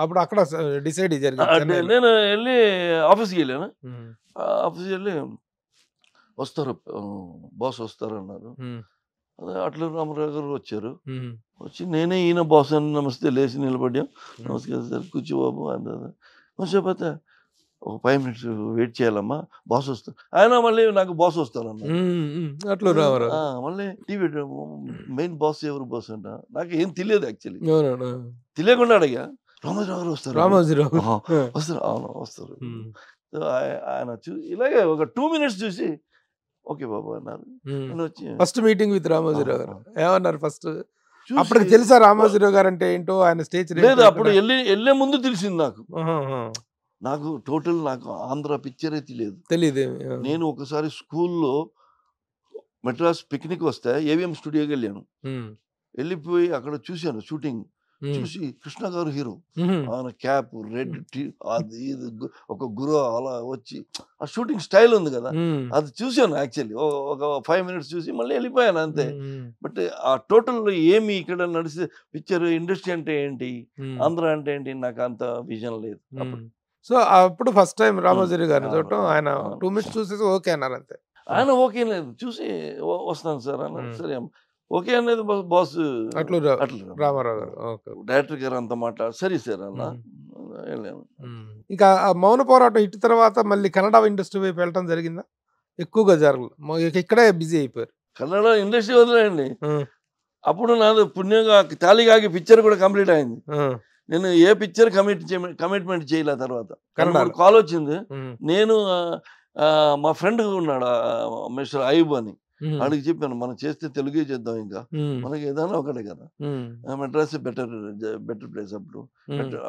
అప్పుడు అక్కడ డిసైడ్ నేను వెళ్ళి ఆఫీస్కి వెళ్ళాను. ఆఫీస్కి వెళ్ళి వస్తారు బాస్ వస్తారు అన్నారు. అదే అట్లా రామారావు గారు వచ్చారు. వచ్చి నేనే ఈయన బాస్ అని నమస్తే లేచి నిలబడ్డాం. నమస్కారం సార్ కూర్చో బాబు అన్నారు. కొంచెంపోతే ఒక 5 minutes వెయిట్ చేయాలమ్మా బాస్ వస్తారు. ఆయన మళ్ళీ నాకు బాస్ వస్తారన్నారు. అట్లా మళ్ళీ టీవీ మెయిన్ బాస్ ఎవరు బాస్ అంట, నాకు ఏం తెలియదు యాక్చువల్లీ, తెలియకుండా అడిగా. రామారావు గారు వస్తారు. రామోజీరావు వస్తారు, అవును వస్తారు. ఆయన ఇలాగే ఒక 2 minutes చూసి ఓకే బాబు అన్నారు. ఫస్ట్ మీటింగ్ విత్ రామోజీరావు గారు ఏమన్నారు ఫస్ట్? అప్పటికి తెలుసా రామోజీరావు గారు అంటే ఏంటో, ఆయన స్టేజ్ లేదు అప్పుడు వెళ్ళే ముందు తెలిసింది నాకు టోటల్ నాకు ఆంధ్ర పిక్చరే తెలియదు. నేను ఒకసారి స్కూల్లో మెడ్రాస్ పిక్నిక్ వస్తే ఏవిఎం స్టూడియోకి వెళ్ళాను. వెళ్ళిపోయి అక్కడ చూశాను షూటింగ్. చూసి కృష్ణ గారు హీరో, ఆయన క్యాప్ రెడ్ అది ఇది ఒక గురు అలా వచ్చి ఆ షూటింగ్ స్టైల్ ఉంది కదా, అది చూశాను యాక్చువల్లీ. ఒక 5 minutes చూసి మళ్ళీ వెళ్ళిపోయాను అంతే. బట్ ఆ టోటల్ ఏమి ఇక్కడ నడిచే పిక్చర్ ఇండస్ట్రీ అంటే ఏంటి, ఆంధ్ర అంటే ఏంటి, నాకు అంత విజన్ లేదు. సో అప్పుడు ఫస్ట్ టైం రామోజీరావు గారిని చూడటం, ఆయన 2 minutes చూసేసి ఓకే అన్నారు అంతే. ఆయన ఓకే లేదు చూసి వస్తాను సార్ అన్నారు. సరే ఓకే అనేది బాస్ అట్లా రామారావు గారు డైరెక్టర్ గారు అంతా మాట్లాడు సరే సార్ అన్న వెళ్ళాను. ఇంకా మౌన పోరాటం హిట్ తర్వాత మళ్ళీ కన్నడ ఇండస్ట్రీ వైపు వెళ్ళటం జరిగిందా? ఎక్కువగా జరగలేదు, ఇక్కడే బిజీ అయిపోయారు. కన్నడ ఇండస్ట్రీ వదిలేయండి, అప్పుడు నాది పుణ్యంగా తాళిగాగి పిక్చర్ కూడా కంప్లీట్ అయింది. నేను ఏ పిక్చర్ కమిట్మెంట్ చేయలే. తర్వాత కాల్ వచ్చింది. నేను మా ఫ్రెండ్ ఉన్నాడు మిస్టర్ అయూబ్ అని, అడిగి చెప్పాను మనం చేస్తే తెలుగే చేద్దాం, ఇంకా మనకి ఏదైనా ఒకటే కదా, మెడ్రాస్ బెటర్ ప్లేస్.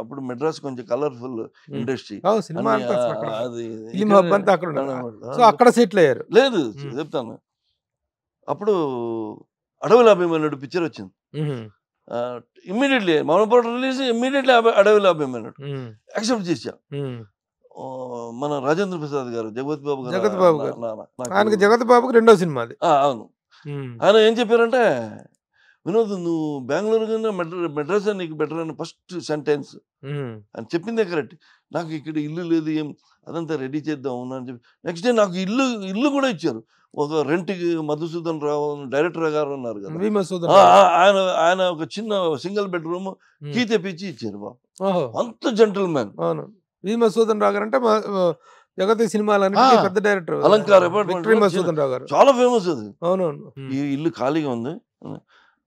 అప్పుడు మెడ్రాస్ కొంచెం కలర్ఫుల్ ఇండస్ట్రీ, అది అక్కడ సెటిల్ అయ్యారు. లేదు చెప్తాను. అప్పుడు అడవుల అభిమానుడు పిక్చర్ వచ్చింది. ఇమ్మీడియట్లీ మౌన పోరాటం రిలీజ్, ఇమ్మీడియట్లీ అడవుల అభిమానుడు యాక్సెప్ట్ చేశా. మన రాజేంద్ర ప్రసాద్ గారు, జగత్ బాబు గారు, జగత్ బాబుకి రెండో సినిమా అది. అవును, ఆయన ఏం చెప్పారంటే, వినోద్ నువ్వు బెంగళూరు కన్నా మెడ్రాస్ నీకు బెటర్ అని ఫస్ట్ సెంటెన్స్ అని చెప్పిందే కరెక్ట్. నాకు ఇక్కడ ఇల్లు లేదు, ఏం అదంతా రెడీ చేద్దాం అని చెప్పి నెక్స్ట్ డే నాకు ఇల్లు కూడా ఇచ్చారు. ఒక రెంట్కి మధుసూదన్ రావు డైరెక్టర్ గారు ఉన్నారు కదా, ఆయన ఒక చిన్న సింగిల్ బెడ్రూమ్ కీ తెప్పించి ఇచ్చారు. బాబు అంత జెంటల్మెన్. మధుసూదన్ రావు గారు అంటే జగతి సినిమాలని పెద్ద డైరెక్టర్, అలంకార మధుసూదన్ రావు గారు చాలా ఫేమస్ అది. అవునవును. ఈ ఇల్లు ఖాళీగా ఉంది.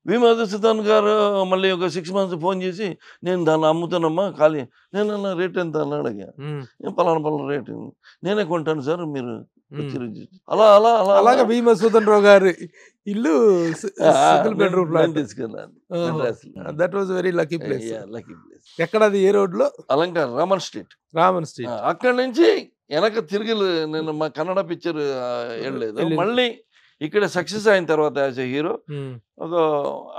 మధుసూదన్ గారు మళ్ళీ ఒక 6 months ఫోన్ చేసి, నేను దాన్ని అమ్ముతానమ్మా ఖాళీ. నేను అన్న రేట్ ఎంత అని అడిగా. పలానా రేట్, నేనే కొంటాను సార్ మీరు. అలా అలా అలా అలాగా మధుసూదన్ రావు గారి ఇల్లు సింగిల్ బెడ్రూమ్ తీసుకున్నాను. That was very lucky place. ఎక్కడ అది, ఏ రోడ్ లో? అలంకార్ రామన్ స్ట్రీట్. అక్కడ నుంచి వెనక తిరిగి నేను మా కన్నడ పిక్చర్ వెళ్ళలేదు. మళ్ళీ ఇక్కడ సక్సెస్ అయిన తర్వాత యాజ్ ఎ హీరో ఒక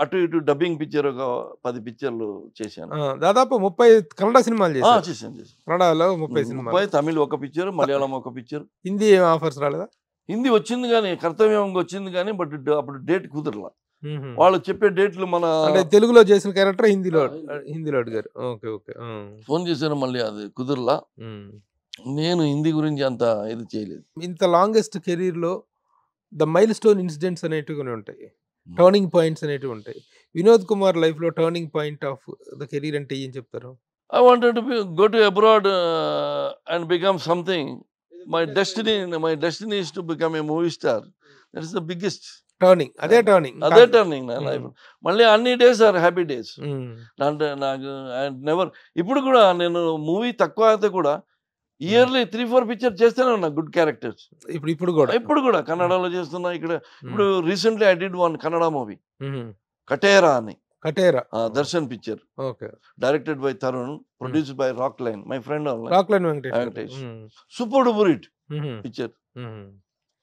అటు ఇటు డబ్బింగ్ పిక్చర్ ఒక 10 పిక్చర్లు చేశాను. దాదాపు 30 కన్నడ సినిమాలు చేశాను. కన్నడలో 30, తమిళ్ ఒక పిక్చర్, మలయాళం ఒక పిక్చర్. హిందీ ఆఫర్స్ రాలేదా? హిందీ వచ్చింది కానీ, కర్తవ్యం వచ్చింది కానీ, బట్ అప్పుడు డేట్ కుదరలా. వాళ్ళు చెప్పే డేట్లు మన తెలుగులో చేసిన క్యారెక్టర్ హిందీలో అడిగారు. ఓకే ఓకే, ఫోన్ చేశాను, మళ్ళీ అది కుదరలా. నేను హిందీ గురించి అంత ఇది చేయలేదు. ఇంత లాంగెస్ట్ కెరీర్ లో ద మైల్ స్టోన్ ఇన్సిడెంట్స్ అనేటివి ఉంటాయి, టర్నింగ్ పాయింట్స్ అనేటివి ఉంటాయి. వినోద్ కుమార్ లైఫ్ లో turning point of the career అంటే ఏం చెప్తారు? I wanted to go to abroad and become something. My destiny is to become a movie star. That is the biggest turning. అదే turning నా life. మళ్ళీ అన్ని డేస్ ఆర్ హ్యాపీ డేస్. అంటే నాకు never, ఇప్పుడు కూడా నేను మూవీ తక్కువ అయితే కూడా ఇయర్లీ 3-4 పిక్చర్ చేస్తూనే ఉన్నా, గుడ్ క్యారెక్టర్స్. ఇప్పుడు కూడా కన్నడలో చేస్తున్నా. ఇక్కడ ఇప్పుడు recently I did one Kannada movie, Kaatera అని. Darshan picture, directed by Tarun, produced by Rockline, my friend Venkatesh. Super duper hit picture.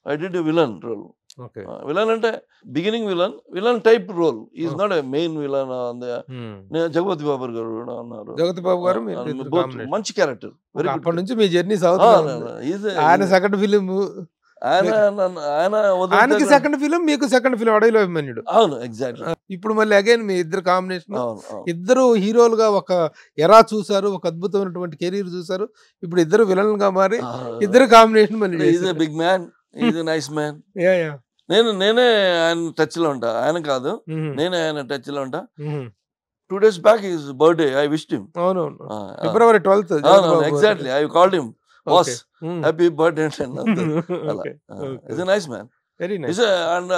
I did a villain role. Okay. Villain అంటే beginning villain type role. Is not a main villain. Jagapathi Babu garu కూడా ఉన్నారు. జగపతి బాబు గారు మీరు ఇద్దరు Both combination. మంచి character. Very good. అప్పటి నుంచి మీ journey సాగుతుంది. ఆయన సెకండ్ ఫిలిం, ఆయన ఆయనకి వదిలితే సెకండ్ ఫిలిం, మీకు సెకండ్ ఫిలిం అడవిలో అభిమన్యుడు. అవును ఎగ్జాక్ట్లీ. ఇప్పుడు మళ్ళీ అగైన్ మీ ఇద్దరు కాంబినేషన్. అవును అవును. ఇద్దరు హీరోలుగా ఒక ఎరా చూసారు, ఒక అద్భుతమైనటువంటి కెరీర్ చూసారు. ఇప్పుడు ఇద్దరు విలన్ గా మారి ఇద్దరు కాంబినేషన్ మళ్ళీ is a big man, is a nice man. Yeah. నేనే ఆయన టచ్ లో ఉంటా, ఆయన కాదు, నేనే ఆయన టచ్ లో ఉంటా. 2 days back his birthday, I wished him. అవునవును, February 12th. Exactly, I called him, boss, happy birthday. He's a nice man. Very nice. And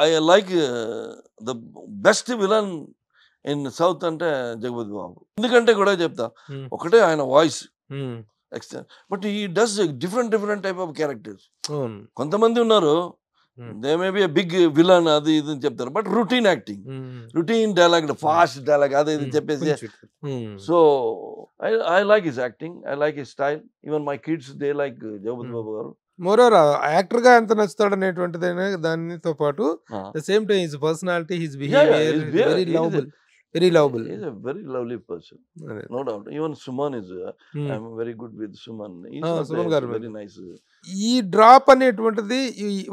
I like the best villain in South అంటే జగపతి బాబు. ఎందుకంటే కూడా చెప్తా, ఒకటే ఆయన voice but he does different type of characters. కొంతమంది ఉన్నారు, they may be big villain అది ఇది అని చెప్తారు, but routine acting, routine dialogue, fast dialogue అది ఇది చెప్పేసి. So I like his acting, I like his style. Even my kids they like Jagapathi Babu garu. Moreover actor గా ఎంత నచ్చుతాడు అనేటువంటిది దానితో పాటు the same time his personality, his behaviour very lovable. Very lovable. He's a very lovely person, no doubt. Even Suman is, I'm very good with Suman. Suman garu very nice. ఈ drop అనేటువంటిది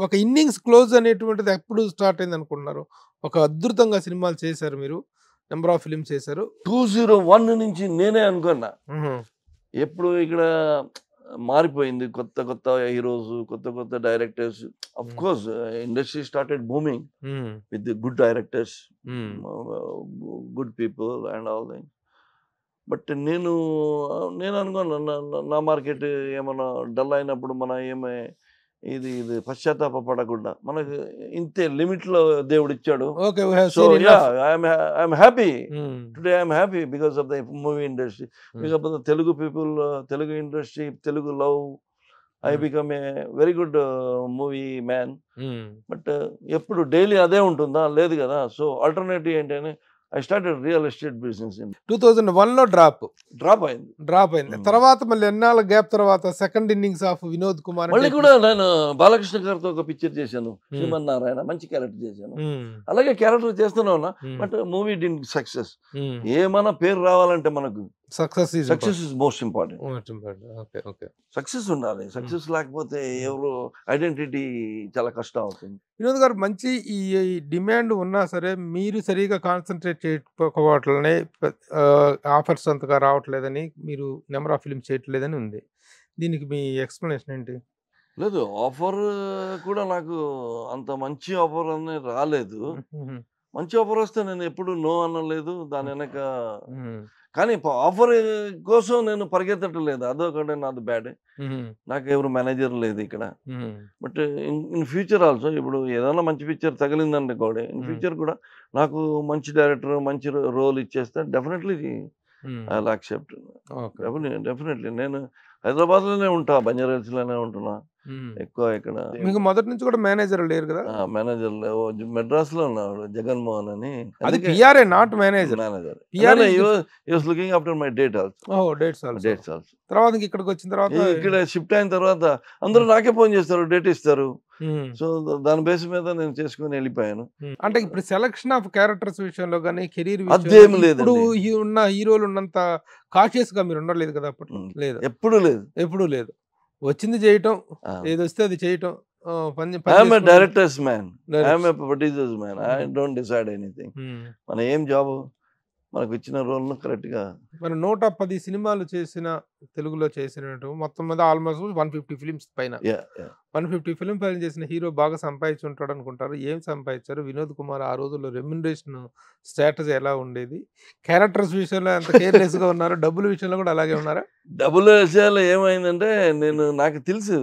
ఒక innings close అనేటువంటిది ఎప్పుడు start అయింది అనుకుంటున్నారు? ఒక అద్భుతంగా సినిమాలు చేశారు మీరు, నెంబర్ ఆఫ్ ఫిల్మ్స్ చేశారు. 2001 నుంచి నేనే అనుకున్నా. ఎప్పుడు ఇక్కడ మారిపోయింది, కొత్త హీరోస్, కొత్త directors. Of course industry started booming with good directors, good people and all things. But నేను అనుకోను, నా మార్కెట్ ఏమన్నా డల్ అయినప్పుడు మన ఇది పశ్చాత్తాప పడకుండా మనకు ఇంతే లిమిట్ లో దేవుడు ఇచ్చాడు. So I'm happy today, I'm happy because of the movie industry, because of the Telugu people, Telugu industry, Telugu love. I become a very good movie man. But ఎప్పుడు డైలీ అదే ఉంటుందా? లేదు కదా. సో ఆల్టర్నేటివ్ ఏంటంటే I started real estate business in 2001 లో drop అయింది. తర్వాత మళ్ళీ ఎన్నాళ్ళ గ్యాప్ తర్వాత second innings of Vinod Kumar. మళ్ళీ కూడా నేను బాలకృష్ణ గారితో ఒక పిక్చర్ చేశాను, శ్రీమన్నారాయణ. మంచి క్యారెక్టర్ చేశాను, అలాగే క్యారెక్టర్ చేస్తూనే ఉన్నా. But movie did success. ఏమన్నా పేరు రావాలంటే మనకు success is most important. Success ఉండాలి. సక్సెస్ లేకపోతే ఎవరు ఐడెంటిటీ చాలా కష్టం అవుతుంది. వినోద్ గారు, మంచి ఈ డిమాండ్ ఉన్నా సరే మీరు సరిగా కాన్సన్ట్రేట్ చేయకపోవట్లనే ఆఫర్స్ అంతగా రావట్లేదని, మీరు నెంబర్ ఆఫ్ ఫిల్మ్స్ చేయట్లేదని ఉంది. దీనికి మీ ఎక్స్ప్లెనేషన్ ఏంటి? లేదు, ఆఫర్ కూడా నాకు అంత మంచి ఆఫర్ అనేది రాలేదు. మంచి ఆఫర్ వస్తే నేను ఎప్పుడు నో అనలేదు దాని వెనక. కానీ ఆఫర్ కోసం నేను పరిగెత్తట్లేదు, అదొకటే నాది బ్యాడ్. నాకు ఎవరు మేనేజర్ లేదు ఇక్కడ. బట్ ఇన్ ఫ్యూచర్ ఆల్సో, ఇప్పుడు ఏదైనా మంచి పిక్చర్ తగిలిందంటే కూడా ఇన్ ఫ్యూచర్ కూడా నాకు మంచి డైరెక్టర్ మంచి రోల్ ఇచ్చేస్తే definitely I will accept. Definitely నేను హైదరాబాద్ లోనే ఉంటా, బంజారాహిల్స్ లోనే ఉంటున్నా ఎక్కువ. ఇక్కడ మీకు మొదటి నుంచి కూడా మేనేజర్ లేరు కదా? మేనేజర్ మెడ్రాస్ లో ఉన్నాడు జగన్మోహన్ అని. అది PRA, not manager. Looking after my date also. తర్వాత ఇక్కడికి వచ్చిన తర్వాత, ఇక్కడ షిఫ్ట్ అయిన తర్వాత అందరూ నాకే ఫోన్ చేస్తారు, డేట్ ఇస్తారు. సో దాని బేస్ మీద నేను చేసుకుని వెళ్ళిపోయాను. అంటే ఇప్పుడు సెలక్షన్ ఆఫ్ క్యారెక్టర్స్ విషయంలో కానీ కెరీర్ అదేం లేదు. ఇప్పుడు ఉన్న హీరోలు ఉన్నంత కాషియస్ గా మీరు ఉండలేదు కదా అప్పట్లో? లేదు, ఎప్పుడు లేదు. వచ్చింది చేయటం, ఏది వస్తే అది చేయటం. Directors man, producers man. I don't decide anything. మన ఏం జాబ్, మనకు ఇచ్చిన రోల్ కరెక్ట్ గా. మనం 110 సినిమాలు చేసిన, తెలుగులో చేసినట్టు మొత్తం మీద ఆల్మోస్ట్ 150 ఫిలిమ్స్ పైన. 150 ఫిలిం పైన చేసిన హీరో బాగా సంపాదించి ఉంటాడు అనుకుంటారు. ఏం సంపాదించారు? వినోద్ కుమార్ ఆ రోజుల్లో రెమ్యునరేషన్ స్టేటస్ ఎలా ఉండేది? క్యారెక్టర్స్ విషయంలో ఎంత కేర్లెస్ గా ఉన్నారు? డబ్బుల విషయంలో కూడా అలాగే ఉన్నారా? డబ్బుల విషయాల్లో ఏమైందంటే, నాకు తెలుసు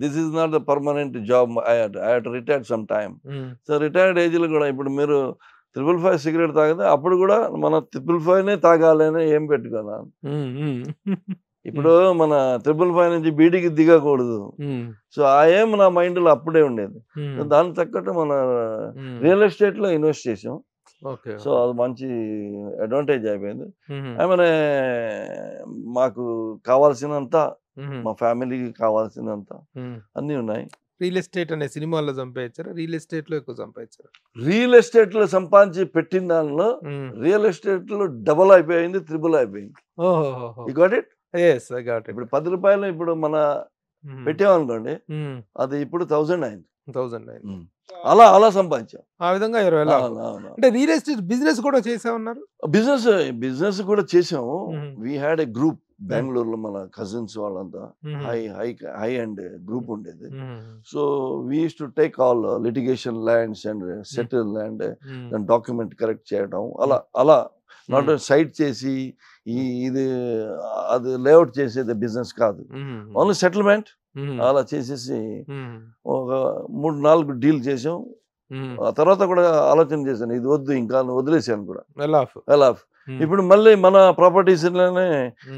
this is not the permanent job. I had retired some time. So retired age లో కూడా ఇప్పుడు మీరు 555 సిగరెట్ తాగితే అప్పుడు కూడా మన 555 తాగాలని ఏం పెట్టుకున్నాను. ఇప్పుడు మన 555 నుంచి బీడీకి దిగకూడదు. సో ఆ ఏం నా మైండ్ లో అప్పుడే ఉండేది. దానికి తగ్గట్టు మన రియల్ ఎస్టేట్ లో ఇన్వెస్ట్ చేసాం. సో అది మంచి అడ్వాంటేజ్ అయిపోయింది. ఏమైనా మాకు కావాల్సినంత, మా ఫ్యామిలీకి కావాల్సినంత అన్ని ఉన్నాయి. రియల్ ఎస్టేట్ అనే సినిమాలో సంపాదించారా, రియల్ ఎస్టేట్ లో ఎక్కువ సంపాదించారా? రియల్ ఎస్టేట్ లో సంపాదించి పెట్టిన దానిలో రియల్ ఎస్టేట్ లో డబుల్ అయిపోయింది, త్రిబుల్ అయిపోయింది. ఓహో, you got it? yes I got it. ఇప్పుడు 10 రూపాయలు ఇప్పుడు మన పెట్టామనుకోండి, అది ఇప్పుడు 1000 అయింది. 1009 అలా సంపాదించాం. ఆ విధంగా 20,00,000. అంటే రియల్ ఎస్టేట్ బిజినెస్ కూడా చేసామన్నారు. బిజినెస్ కూడా చేసాము. వీ హ్యాడ్ ఏ గ్రూప్ బెంగళూరులో, మన కజిన్స్ వాళ్ళంతా హై అండ్ గ్రూప్ ఉండేది. So we use to take all litigation lands and settle land, దాని డాక్యుమెంట్ కరెక్ట్ చేయడం, అలా నాట్ సైట్ చేసి ఇది అది లేఅవుట్ చేసేది బిజినెస్ కాదు, ఓన్లీ సెటిల్మెంట్ అలా చేసేసి ఒక 3-4 డీల్ చేసాం. ఆ తర్వాత కూడా ఆలోచన చేశాను, ఇది వద్దు ఇంకా వదిలేసాను కూడా, వెల్ ఆఫ్. ఇప్పుడు మళ్ళీ మన ప్రాపర్టీస్ లోనే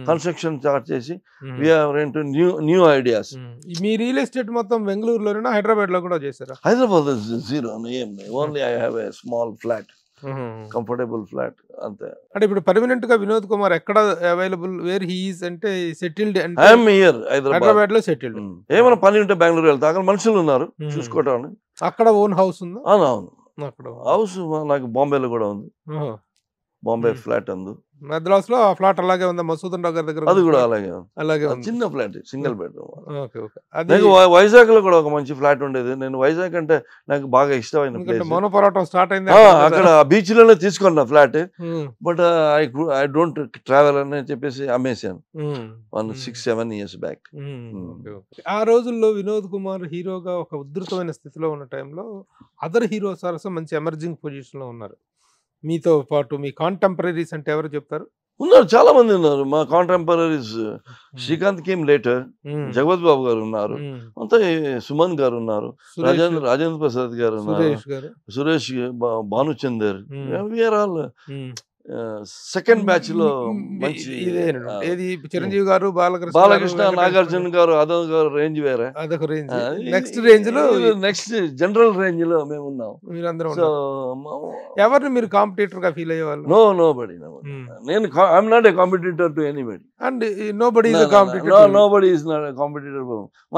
కన్స్ట్రక్షన్ స్టార్ట్ చేసి వీఆర్ ఇంటూ న్యూ ఐడియాస్. మీ రియల్ ఎస్టేట్ మొత్తం బెంగళూరులోనే, హైదరాబాద్ లో కూడా చేశారా? Hyderabad zero, only I have a small flat, comfortable flat అంతే. అంటే ఇప్పుడు పర్మనెంట్ గా వినోద్ కుమార్ ఎక్కడ అవైలబుల్, వేర్ హీ ఈస్ అంటే సెటిల్డ్? ఐఎమ్ హియర్ హైదరాబాద్ లో సెటిల్డ్. ఏమైనా పని ఉంటే బెంగళూరు వెళ్తా, అక్కడ మనుషులు ఉన్నారు చూసుకోవటానికి. అక్కడ ఓన్ హౌస్ ఉందా? అవును, హౌస్ నాకు బాంబేలో కూడా ఉంది, బాంబే ఫ్లాట్ ఉంది. మద్రాస్ లో ఆ ఫ్లాట్ అలాగే ఉందా? మసూదన్ నగర్ దగ్గర అది కూడా అలాగే అలాగే చిన్న ఫ్లాట్, సింగిల్ బెడ్రూమ్. వైజాగ్ లో కూడా ఒక మంచి ఫ్లాట్ ఉండేది. నేను వైజాగ్ అంటే నాకు బాగా ఇష్టమైన ప్లేస్. మోనోపోరాటం స్టార్ట్ అయింది అక్కడ బీచ్ లోనే తీసుకున్నా flat. But I don't travel అని చెప్పేసి అమ్మేశాను 6-7 years బ్యాక్. ఆ రోజుల్లో వినోద్ కుమార్ హీరోగా ఒక ఉధృతమైన స్థితిలో ఉన్న టైంలో అదర్ హీరోస్ ఆల్సో మంచి ఎమర్జింగ్ పొజిషన్ లో ఉన్నారు. మీతో పాటు మీ కాంటెంపరీస్ అంటే ఎవరు చెప్తారు? ఉన్నారు, చాలా మంది ఉన్నారు మా contemporaries. Srikanth came later, Jagapathi Babu garu ఉన్నారు, అంతా సుమన్ గారు ఉన్నారు, రాజేంద్ర ప్రసాద్ గారు ఉన్నారు, Suresh, Bhanuchander, we're all second batch లో మంచి. చిరంజీవి గారు, బాలకృష్ణ, నాగార్జున గారు, అదొక గారు రేంజ్ వేరే. అదొక రేంజ్. నెక్స్ట్ రేంజ్ లో, నెక్స్ట్ జనరల్ రేంజ్ లో మేము ఉన్నాం. ఎవరిని మీరు కాంపిటీటర్ గా ఫీల్ అయ్యేవాళ్ళు? నోబడీ. నేను I'm not A competitor to anybody. And nobody is a competitor. Nobody is not A competitor.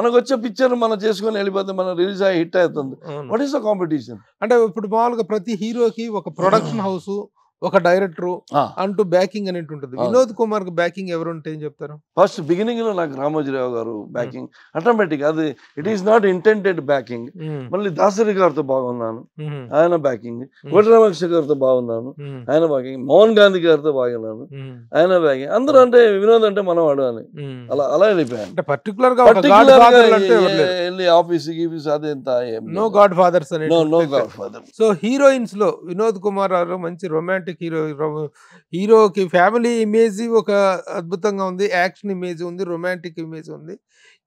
మనకు వచ్చే పిక్చర్ మనం చేసుకొని వెళ్ళిపోతే మనం రిలీజ్ అయ్యి హిట్ అవుతుంది. What is the competition? అంటే ఇప్పుడు మామూలుగా ప్రతి హీరోకి ఒక ప్రొడక్షన్ హౌస్, ఒక డైరెక్టర్ అంటూ బ్యాకింగ్ అనేది ఉంటుంది. వినోద్ కుమార్ కి బ్యాకింగ్ ఎవరు ఉంటే ఏం చెప్తారు? ఫస్ట్ బిగినింగ్ లో నాకు రామోజీరావు గారు బ్యాకింగ్ ఆటోమేటిక్, అది it is not intended backing. మళ్ళీ దాసరి గారితో బాగున్నాను, ఆయన బ్యాకింగ్. కోటరామకృష్ణ గారితో బాగున్నాను, ఆయన బ్యాకింగ్. మోహన్ గాంధీ గారితో బాగున్నాను, ఆయన బ్యాకింగ్. అందరూ అంటే వినోద్ అంటే మనవాడు అని అలా వెళ్ళిపోయాను. పర్టికులర్ గా వెళ్ళి ఆఫీస్ గీఫీస్ అదేంత నో గాడ్ ఫాదర్స్ అని. No godfather. So heroines లో వినోద్ కుమార్ గారు మంచి రొమాంటిక్ హీరోకి ఫ్యామిలీ ఇమేజ్ ఒక అద్భుతంగా ఉంది, యాక్షన్ ఇమేజ్ ఉంది, రొమాంటిక్ ఇమేజ్ ఉంది.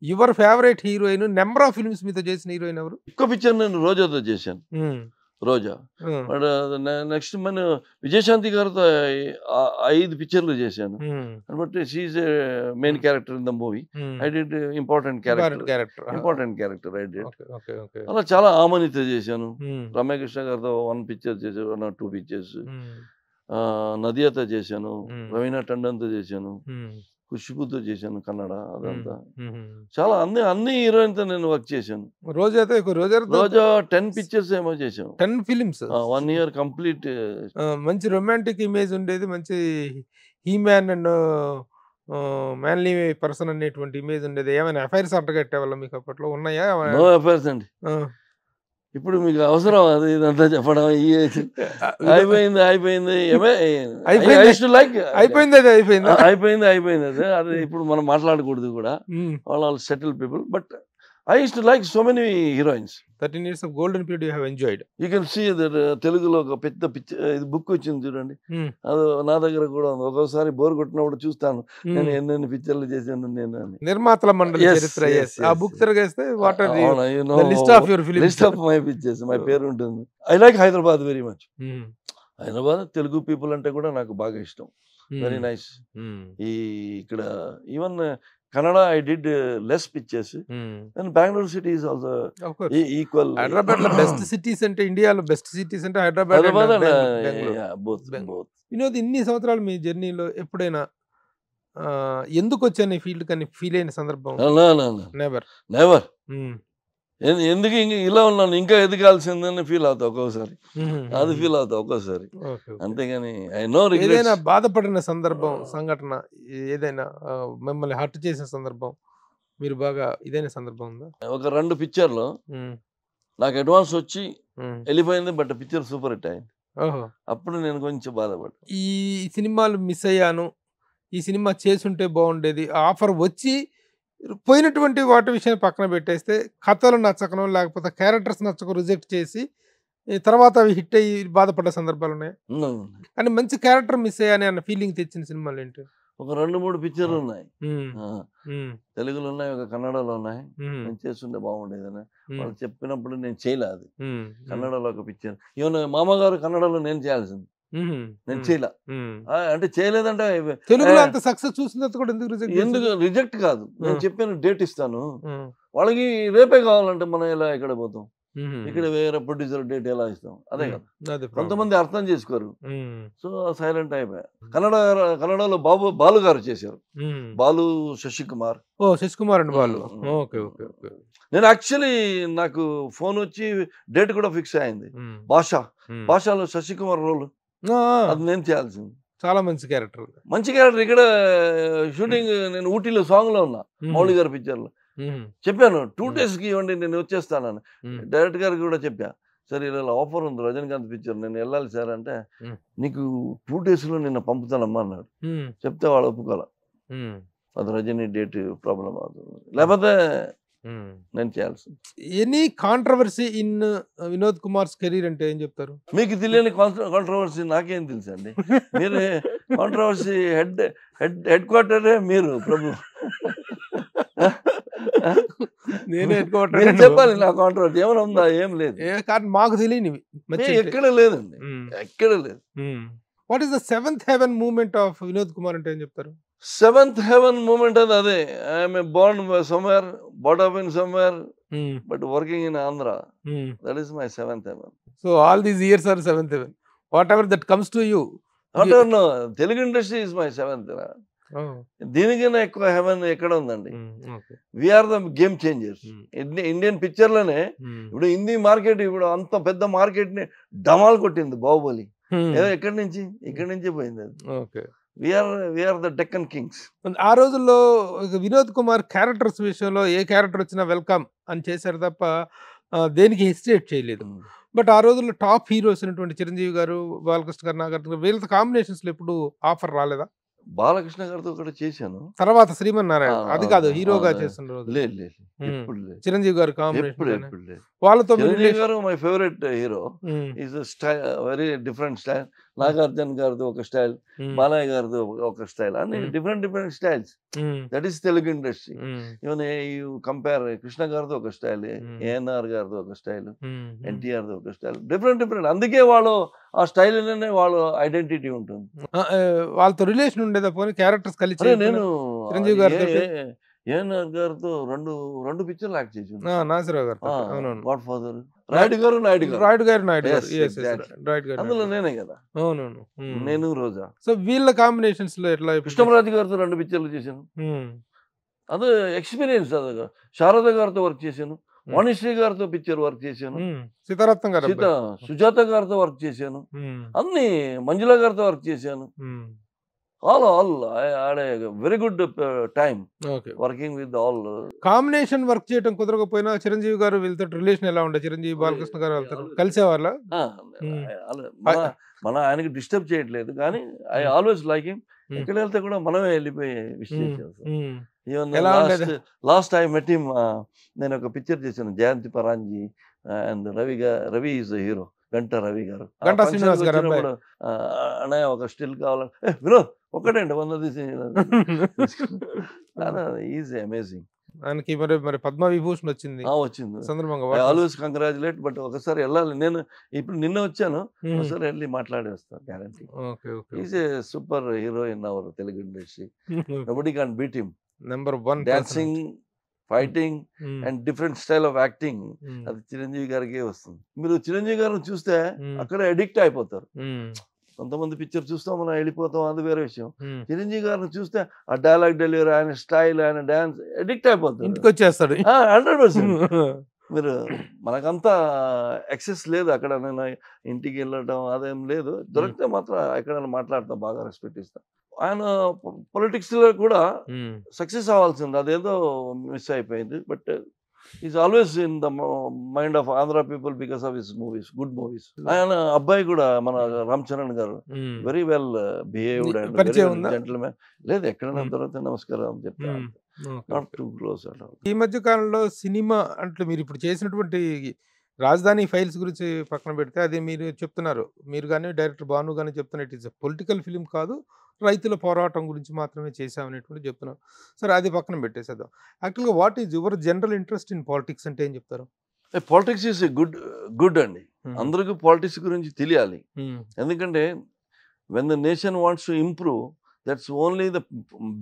Your favourite heroine, number of films మీతో చేసిన హీరోయిన్ ఎవరు? ఎక్కువ పిక్చర్ నేను రోజాతో చేశాను, రోజా. నెక్స్ట్ మన విజయశాంతి గారితో 5 పిక్చర్లు చేశాను. But she's main character in the movie. I did important character I did. అలా చాలా ఆమనితో చేశాను. రమ్యకృష్ణ గారితో 1 పిక్చర్ చేశాను, 2 పిక్చర్స్. నదియాతో చేశాను, రవీనా టండన్తో చేశాను, ఖుష్బుతో చేశాను కన్నడ. అదంతా చాలా అన్ని హీరోయిన్ తో నేను వర్క్ చేశాను. రోజా 10 పిక్చర్స్ ఏమో చేశాను, 10 ఫిలిమ్స్, 1 year కంప్లీట్. మంచి రొమాంటిక్ ఇమేజ్ ఉండేది, మంచి he man and manly person అనేటువంటి ఇమేజ్ ఉండేది. ఏమైనా అఫైర్స్ అంటగట్టేవాళ్ళ మీకు అప్పట్లో? ఉన్నాయా? నో అఫైర్స్ అండి. ఇప్పుడు మీకు అవసరం అది ఇదంతా చెప్పడం? అయిపోయింది అది ఇప్పుడు మనం మాట్లాడకూడదు కూడా. All settle people. But I used to like so many heroines. 13 years of golden period you have enjoyed. You can see that Telugulo ఒక పెద్ద బుక్ వచ్చింది చూడండి, అది నా దగ్గర కూడా ఉంది. ఒక్కోసారి బోర్ కొట్టినప్పుడు చూస్తాను నేను ఎన్నెన్ని పిక్చర్లు చేశాను నేను అని. నిర్మాతల మండలి చరిత్ర, ఆ బుక్ తిరగేస్తే what are the list of your films, list of my pictures, my పేరు ఉంటుంది. I like Hyderabad very much. Hyderabad Telugu people అంటే కూడా నాకు బాగా ఇష్టం. Very nice. ఇక్కడ even Kannada I did less pictures, and Bangalore city is also equal. Hyderabad la best cities ante India lo best cities ante Hyderabad and Bangalore. Yeah, both. Vinod, ఇన్ని సంవత్సరాలు మీ జర్నీలో ఎప్పుడైనా ఎందుకు వచ్చాను ఈ ఫీల్డ్ కానీ ఫీల్ అయిన సందర్భం? నెవర్. ఎందుకు ఇలా ఉన్నాను ఇంకా ఎదగాల్సిందని ఫీల్ అవుతా ఒక్కొక్కసారి, అది ఫీల్ అవుతా ఒక్కోసారి, అంతేగాని ఐ నో ఏదైనా బాధపడిన సందర్భం సంఘటన ఏదైనా మిమ్మల్ని హర్ట్ చేసిన సందర్భం మీరు బాగా ఇదైన సందర్భం ఉందా? ఒక 2 పిక్చర్లో నాకు అడ్వాన్స్ వచ్చి వెళ్ళిపోయింది, బట్ పిక్చర్ సూపర్ హిట్ అయింది. అప్పుడు నేను కొంచెం బాధపడ్డా, ఈ సినిమాలు మిస్ అయ్యాను, ఈ సినిమా చేసుంటే బాగుండేది, ఆఫర్ వచ్చి పోయినటువంటి వాటి విషయాన్ని పక్కన పెట్టేస్తే కథలు నచ్చకనో లేకపోతే క్యారెక్టర్స్ నచ్చక రిజెక్ట్ చేసి తర్వాత అవి హిట్ అయ్యి బాధపడ్డ సందర్భాలు ఉన్నాయి. కానీ మంచి క్యారెక్టర్ మిస్ అయ్యాని అన్న ఫీలింగ్ తెచ్చిన సినిమాలు ఏంటి? ఒక 2-3 పిక్చర్లు ఉన్నాయి, తెలుగులో ఉన్నాయి, ఒక కన్నడలో ఉన్నాయి. నేను చేస్తుంటే బాగుండేదని వాళ్ళు చెప్పినప్పుడు నేను చేయలేదు. కన్నడలో ఒక పిక్చర్, ఈవెన్ మామగారు కన్నడలో నేను చేయాల్సింది, నేను చేయలే. అంటే చేయలేదంటే తెలుగులో అంత సక్సెస్ చూసిన కూడా ఎందుకు రిజెక్ట్ కాదు, నేను చెప్పిన డేట్ ఇస్తాను వాళ్ళకి, రేపే కావాలంటే మనం ఎలా ఎక్కడ పోతాం, ఇక్కడ వేరే ప్రొడ్యూసర్ డేట్ ఎలా ఇస్తాం, అదే కదా కొంతమంది అర్థం చేసుకోరు. సో సైలెంట్ అయిపోయా. కన్నడలో బాలు గారు చేశారు, బాలు శశికుమార్. శశికుమార్ అండి బాలు. నేను యాక్చువల్లీ నాకు ఫోన్ వచ్చి డేట్ కూడా ఫిక్స్ అయింది, భాషలో శశికుమార్ రోల్ అది నేను చేయాల్సింది. చాలా మంచి క్యారెక్టర్, ఇక్కడ షూటింగ్ నేను ఊటీలో సాంగ్ లో ఉన్నా, మౌళి గారి పిక్చర్ లో చెప్పాను 2 days కి ఇవ్వండి నేను వచ్చేస్తానని. డైరెక్టర్ గారికి కూడా చెప్పా, సరే ఇలా ఆఫర్ ఉంది రజనీకాంత్ పిక్చర్, నేను వెళ్ళాలి సార్ అంటే, నీకు 2 days లో నిన్న పంపుతానమ్మా అన్నాడు. చెప్తే వాడు ఒప్పుకోలే, అది రజనీ డేట్ ప్రాబ్లం అవుతుంది, లేకపోతే నేను చేయాల్సి. Any controversy in Vinod Kumars career అంటే ఏం చెప్తారు? మీకు తెలియని కాంట్రవర్సీ నాకేం తెలుసు అండి, మీరు కాంట్రవర్సీ హెడ్ క్వార్టరే మీరు ప్రభు, నేనే చెప్పాలి. నా కాంట్రవర్సీ ఏమైనా ఉందా? ఏం లేదు, కానీ మాకు తెలియనివి ఎక్కడ లేదండి, ఎక్కడ లేదు. What is the 7th heaven moment of Vinod Kumar అంటే ఏం చెప్తారు? 7th heaven మూమెంట్ అది అదే, I'm born somewhere, brought up in somewhere, but working in Andhra, that is my 7th heaven. So all these years are 7th heaven, whatever that comes to you. Telugu industry is my 7th. దీనికైనా ఎక్కువ heaven ఎక్కడ ఉందండి? We're the game changers. Indian పిక్చర్లోనే ఇప్పుడు Hindi market ఇప్పుడు అంత పెద్ద market ని డమాల్ కొట్టింది బాహుబలి. ఎక్కడి నుంచి పోయింది అది. We're the Deccan kings. ఆ రోజుల్లో వినోద్ కుమార్ క్యారెక్టర్స్ విషయంలో ఏ క్యారెక్టర్ వచ్చినా వెల్కమ్ అని చేశారు తప్ప దేనికి హెసిటేట్ చేయలేదు. బట్ ఆ రోజుల్లో టాప్ హీరోస్ అయినటువంటి చిరంజీవి గారు, బాలకృష్ణ గారు, నాగార్జున వీళ్ళతో కాంబినేషన్స్ లో ఎప్పుడు ఆఫర్ రాలేదా? బాలకృష్ణ గారితో ఒకటి చేశాను, తర్వాత శ్రీమన్నారాయణ, అది కాదు హీరోగా చేస్తున్న రోజు చిరంజీవి గారు కాంబినేషన్. వాళ్ళతో గారు my favourite hero, is very different style. Nagarjuna గారితో ఒక స్టైల్, బాలయ్య గారితో ఒక స్టైల్, అన్ని different styles. That is Telugu industry. Even you compare Krishna గారితో ఒక స్టైల్, ఏఎన్ఆర్ గారితో ఒక స్టైల్, ఎన్టీఆర్ తో ఒక స్టైల్, డిఫరెంట్. అందుకే వాళ్ళు ఆ స్టైల్ లోనే వాళ్ళ ఐడెంటిటీ ఉంటుంది. వాళ్ళతో రిలేషన్ ఉండేదా పోనీ క్యారెక్టర్స్ కలిసి? నేను చిరంజీవి గారితో ఏఎన్ఆర్ గారితో రెండు పిక్చర్లు యాక్ట్ చేసి, నాసిరావు గారు, గాడ్ ఫాదర్, రాయుడు గారు, అందులో నేనే కదా. అవునవును, నేను రోజా. సో వీళ్ళ కాంబినేషన్స్ లో ఎట్లా? కృష్ణరాజు గారితో 2 పిక్చర్లు చేశాను, అది ఎక్స్పీరియన్స్. అది శారద గారితో వర్క్ చేశాను, వాణిశ్రీ గారితో పిక్చర్ వర్క్ చేశాను, సీతారత్నం గారు, సుజాత గారితో వర్క్ చేశాను, అన్ని మంజుల గారితో వర్క్ చేశాను. all I had a very good time working with all. Combination work చేయడం కుదరకపోయినా చిరంజీవి గారు వీళ్ళతో రిలేషన్ ఎలా ఉండే? చిరంజీవి బాలకృష్ణ గారు వెళ్తారు కలిసేవాళ్ళ? మన ఆయనకి డిస్టర్బ్ చేయట్లేదు కానీ ఐ ఆల్వేస్ లైక్ హిమ్. ఎక్కడ వెళ్తే కూడా మనమే వెళ్ళిపోయి విషయం చేస్తాం. లాస్ట్ ఐ మెట్ హిమ్, నేను ఒక పిక్చర్ చేశాను, Jayanthi Paranji and Ravi is hero, Ganta Ravi garu. అన్నయ్య ఒక స్టిల్ కావాలి, వినోద్ ఒక్కటండి 100 తీసి. Is amazing. ఆయనకి మరి పద్మ విభూషణ్ వచ్చింది సందర్భంగా ఆల్వేస్ కంగ్రాచులేట్. బట్ ఒకసారి వెళ్ళాలి, నేను ఇప్పుడు నిన్న వచ్చాను, ఒకసారి వెళ్ళి మాట్లాడి వస్తాను guarantee. Is a super hero in our Telugu industry. Nobody can beat him. Number 1 dancing, fighting and different style of acting, అది చిరంజీవి గారికి వస్తుంది. మీరు చిరంజీవి గారిని చూస్తే అక్కడ అడిక్ట్ అయిపోతారు. కొంతమంది పిక్చర్ చూస్తాం మనం వెళ్ళిపోతాం, అది వేరే విషయం. చిరంజీవి గారిని చూస్తే ఆ డైలాగ్ డెలివరీ, ఆయన స్టైల్, ఆయన డాన్స్ అడిక్ట్ అయిపోతారు, ఇంటికి వచ్చేస్తాడు 100%. మీరు మనకంతా యాక్సెస్ లేదు అక్కడ, నేను ఇంటికి వెళ్ళటం అదేం లేదు, దొరికితే మాత్రం ఎక్కడైనా మాట్లాడతాం, బాగా రెస్పెక్ట్ ఇస్తాం. ఆయన పొలిటిక్స్లో కూడా సక్సెస్ అవ్వాల్సింది, అదేదో మిస్ అయిపోయింది. But is always in the mind of Andhra people because of his movies, good movies. ఆయన అబ్బాయి కూడా మన రామ్ చరణ్ గారు very well behaved and gentlemen. లేదు, ఎక్కడైనా దొరికితే నమస్కారం అని చెప్పి, not too close at all. ఈ మధ్య కాలంలో సినిమా అంటే మీరు ఇప్పుడు చేసినటువంటి రాజధాని ఫైల్స్ గురించి పక్కన పెడితే, అది మీరు చెప్తున్నారు, మీరు కానీ డైరెక్టర్ భాను కానీ చెప్తున్నారు, it is a political film కాదు, రైతుల పోరాటం గురించి మాత్రమే చేసామనేటువంటి చెప్తున్నారు. సరే, అది పక్కన పెట్టేసేద్దాం. యాక్చువల్గా what is your general interest in politics అంటే ఏం చెప్తారు? పాలిటిక్స్ ఈజ్ గుడ్ అండి. అందరికీ పాలిటిక్స్ గురించి తెలియాలి. ఎందుకంటే when the nation wants to improve, that's only the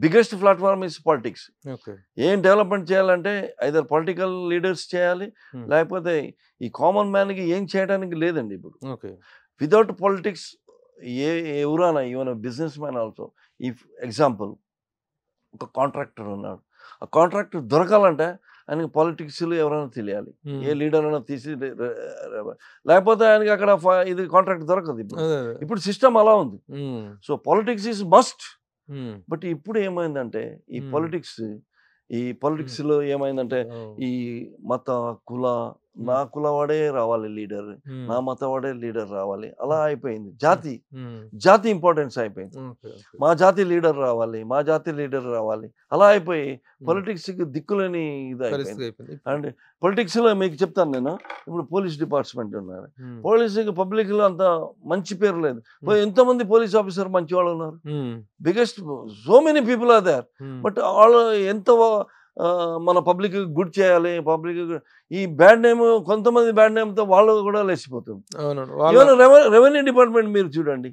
biggest platform is politics. ఏం డెవలప్మెంట్ చేయాలంటే ఐదర్ పొలిటికల్ లీడర్స్ చేయాలి, లేకపోతే ఈ కామన్ మ్యాన్కి ఏం చేయడానికి లేదండి ఇప్పుడు. వితౌట్ పాలిటిక్స్ ఎవరైనా, ఈవెన్ బిజినెస్ మ్యాన్ ఆల్సో, ఈ ఎగ్జాంపుల్ ఒక కాంట్రాక్టర్ ఉన్నాడు, ఆ కాంట్రాక్టర్ దొరకాలంటే ఆయనకి పాలిటిక్స్లో ఎవరైనా తెలియాలి, ఏ లీడర్ అయినా తీసి, లేకపోతే ఆయనకి అక్కడ ఇది కాంట్రాక్ట్ దొరకదు. ఇప్పుడు సిస్టమ్ అలా ఉంది. So politics is must. But ఇప్పుడు ఏమైందంటే ఈ పాలిటిక్స్లో ఏమైందంటే ఈ మత కుల, నా కులవాడే రావాలి లీడర్, నా మతవాడే లీడర్ రావాలి, అలా అయిపోయింది. జాతి ఇంపార్టెన్స్ అయిపోయింది. మా జాతి లీడర్ రావాలి, అలా అయిపోయి పొలిటిక్స్కి దిక్కులేని ఇది అయిపోయింది. అండ్ పొలిటిక్స్లో మీకు చెప్తాను నేను, ఇప్పుడు పోలీస్ డిపార్ట్మెంట్ ఉన్నారు, పోలీసుకి పబ్లిక్లో అంత మంచి పేరు లేదు. ఎంతోమంది పోలీస్ ఆఫీసర్ మంచి వాళ్ళు ఉన్నారు, biggest so many people are there. But వాళ్ళు ఎంతో మన పబ్లిక్ గుడ్ చేయాలి, పబ్లిక్ ఈ బ్యాడ్ నేమ్, కొంతమంది బ్యాడ్ నేమ్తో వాళ్ళు కూడా లేచిపోతుంది. రెవెన్యూ డిపార్ట్మెంట్ మీరు చూడండి,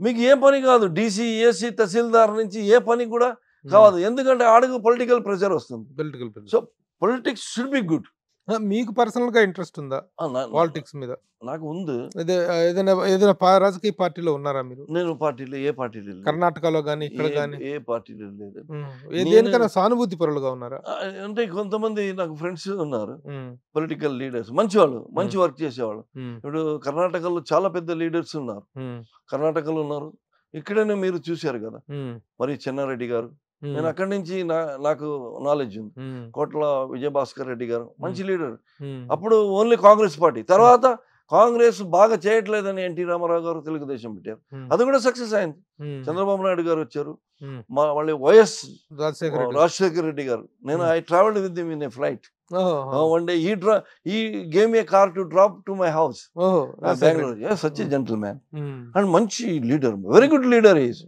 మీకు ఏ పని కాదు, డీసీ, ఏసీ, తహసీల్దార్ నుంచి ఏ పని కూడా కాదు, ఎందుకంటే ఆడకు పొలిటికల్ ప్రెషర్ వస్తుంది. So politics should be good. మీకు పర్సనల్ గా ఇంట్రెస్ట్ ఉందా పాలిటిక్స్ మీద? నాకు ఉంది. ఏదైనా రాజకీయ పార్టీలో ఉన్నారా మీరు? నేను పార్టీలో ఏ పార్టీలో, కర్ణాటకలో గానీ ఇక్కడ గానీ ఏ పార్టీలో లేదు. దేనికైనా సానుభూతి పరులుగా ఉన్నారా? అంటే కొంతమంది నాకు ఫ్రెండ్స్ ఉన్నారు, పొలిటికల్ లీడర్స్, మంచివాళ్ళు, మంచి వర్క్ చేసేవాళ్ళు. ఇప్పుడు కర్ణాటకలో చాలా పెద్ద లీడర్స్ ఉన్నారు, కర్ణాటకలో ఉన్నారు. ఇక్కడనే మీరు చూశారు కదా, మరి చెన్నారెడ్డి గారు, నేను అక్కడి నుంచి నాకు నాలెడ్జ్ ఉంది. కోట్ల విజయభాస్కర్ రెడ్డి గారు మంచి లీడర్. అప్పుడు ఓన్లీ కాంగ్రెస్ పార్టీ, తర్వాత కాంగ్రెస్ బాగా చేయట్లేదని ఎన్టీ రామారావు గారు తెలుగుదేశం పెట్టారు, అది కూడా సక్సెస్ అయింది. చంద్రబాబు నాయుడు గారు వచ్చారు, మళ్ళీ వైఎస్ రాజశేఖర రెడ్డి గారు. నేను I travelled with him in a flight. One day he gave me a car to drop to my house, Bangalore. Yes, such a gentleman and manchi leader, very good leader he is.